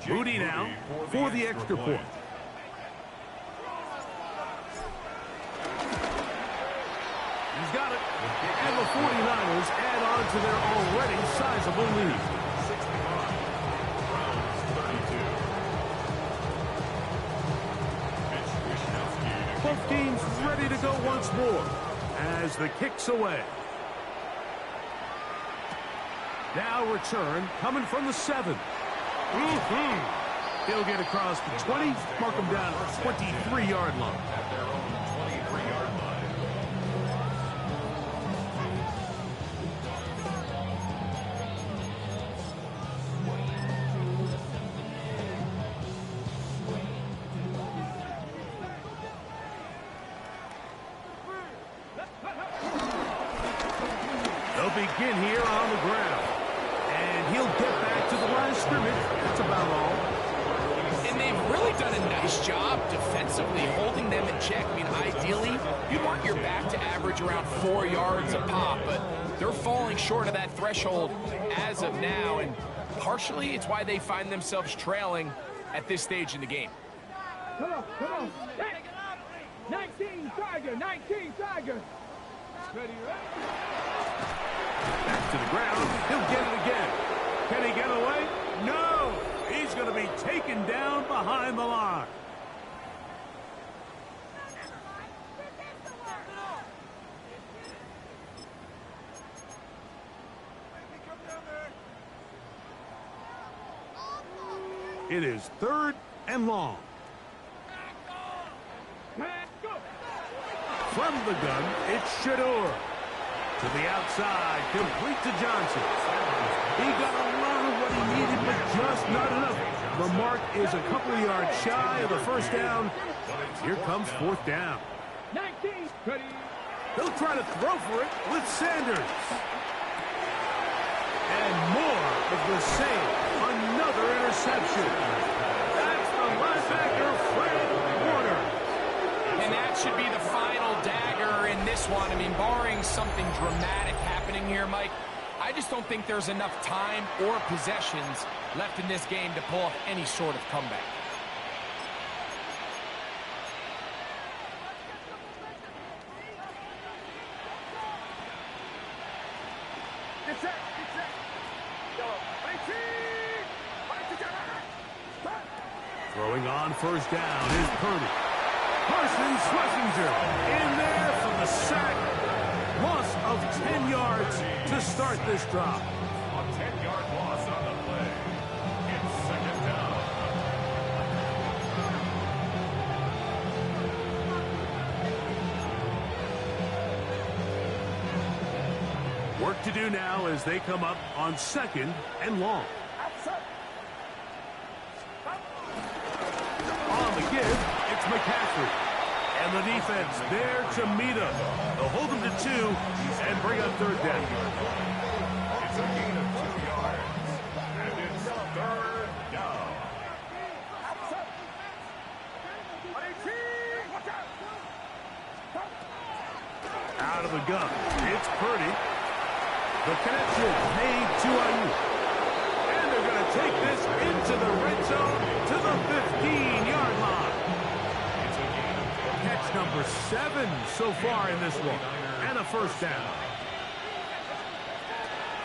Moody now for the extra point. He's got it. And the 49ers add on to their already sizable lead. 65. Browns 32. Both teams ready to go once more as the kick's away. Now return coming from the 7. He'll get across the 20, mark him down at the 23-yard line. At their own 23-yard line. They'll begin here on the ground. And he'll get back to the line of scrimmage. That's about all. And they've really done a nice job defensively holding them in check. I mean, ideally, you want your back to average around 4 yards a pop, but they're falling short of that threshold as of now, and partially it's why they find themselves trailing at this stage in the game. Come on, come on. 19 Tiger, 19 Tiger. Ready, right? Back to the ground. He'll get it again. Can he get away? No! He's going to be taken down behind the line. It is 3rd and long. From the gun, it's Shador. To the outside, complete to Johnson. He got a lot of what he needed, but just not enough. The mark is a couple of yards shy of the 1st down. Here comes 4th down. 19, ready. He'll try to throw for it with Sanders. And more of the same. Another interception. That's the linebacker, Fred Warner. And that should be the final dagger in this one. I mean, barring something dramatic happening here, Mike, I just don't think there's enough time or possessions left in this game to pull off any sort of comeback. Get set, get set. Yellow, 19. Throwing on 1st down is Purdy. Schlesinger in there for the sack. Loss of 10 yards to start this drop. A 10-yard loss on the play. It's second down. Work to do now as they come up on 2nd and long. On the give, it's McCaffrey. And the defense there to meet him. They'll hold him to 2 and bring up 3rd down. It's a gain of 2 yards. And it's 3rd down. Out of the gun. It's Purdy. The connection made to Ayuk. And they're going to take this into the red zone to the 15-yard line. Catch number 7 so far in this one. And a first down.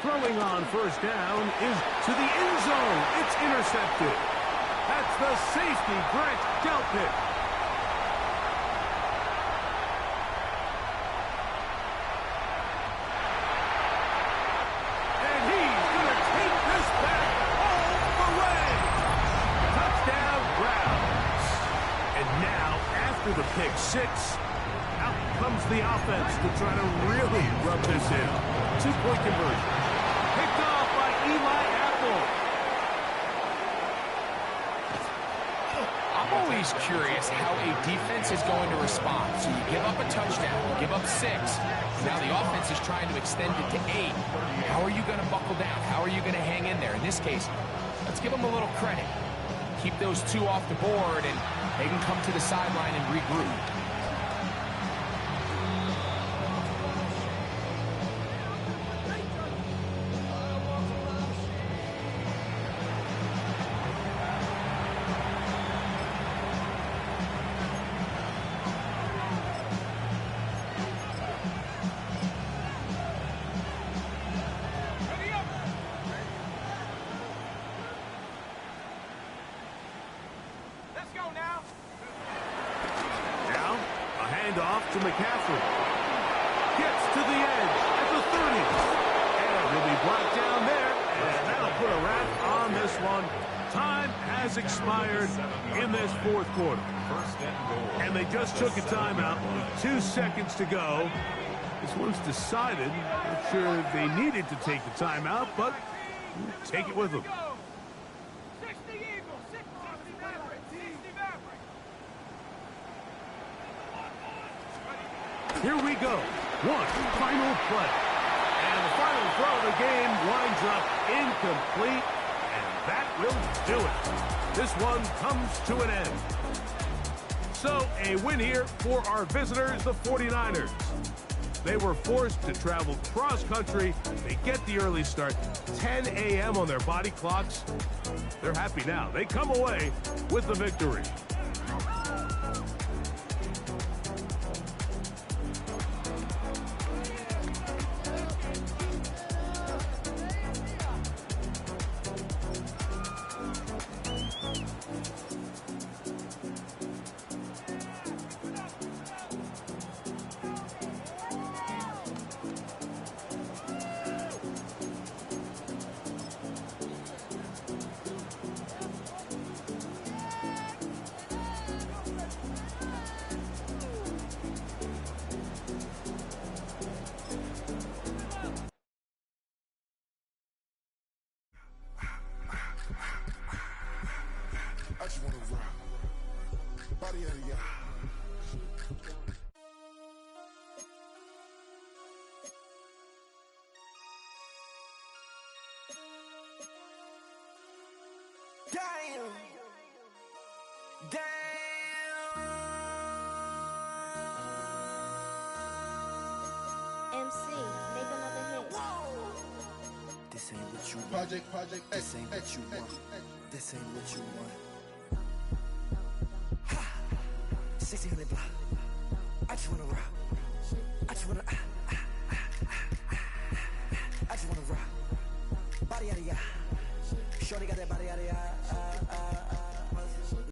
Throwing on first down is to the end zone. It's intercepted. That's the safety, Grant Delpit. And he's going to take this back all the way. Touchdown, Browns. And now, after the pick 6, out comes the offense to try to really rub this in. 2-point conversion. Picked off by Eli Apple. I'm always curious how a defense is going to respond. So you give up a touchdown, you give up 6. Now the offense is trying to extend it to 8. How are you going to buckle down? How are you going to hang in there? In this case, let's give them a little credit. Keep those 2 off the board, and they can come to the sideline and regroup. Now, a handoff to McCaffrey. Gets to the edge at the 30. And he'll be brought down there. And that'll put a wrap on this one. Time has expired in this 4th quarter. And they just took a timeout with 2 seconds to go. This one's decided. Not sure if they needed to take the timeout, but take it with them. Here we go. One final play. And the final throw of the game winds up incomplete. And that will do it. This one comes to an end. So, a win here for our visitors, the 49ers. They were forced to travel cross-country. They get the early start, 10 a.m. on their body clocks. They're happy now. They come away with the victory. I just wanna rock. Body of the Damn. MC, make another hit. This ain't what you want. project. This ain't what you want. This ain't what you want. 1600 block. I just wanna rock.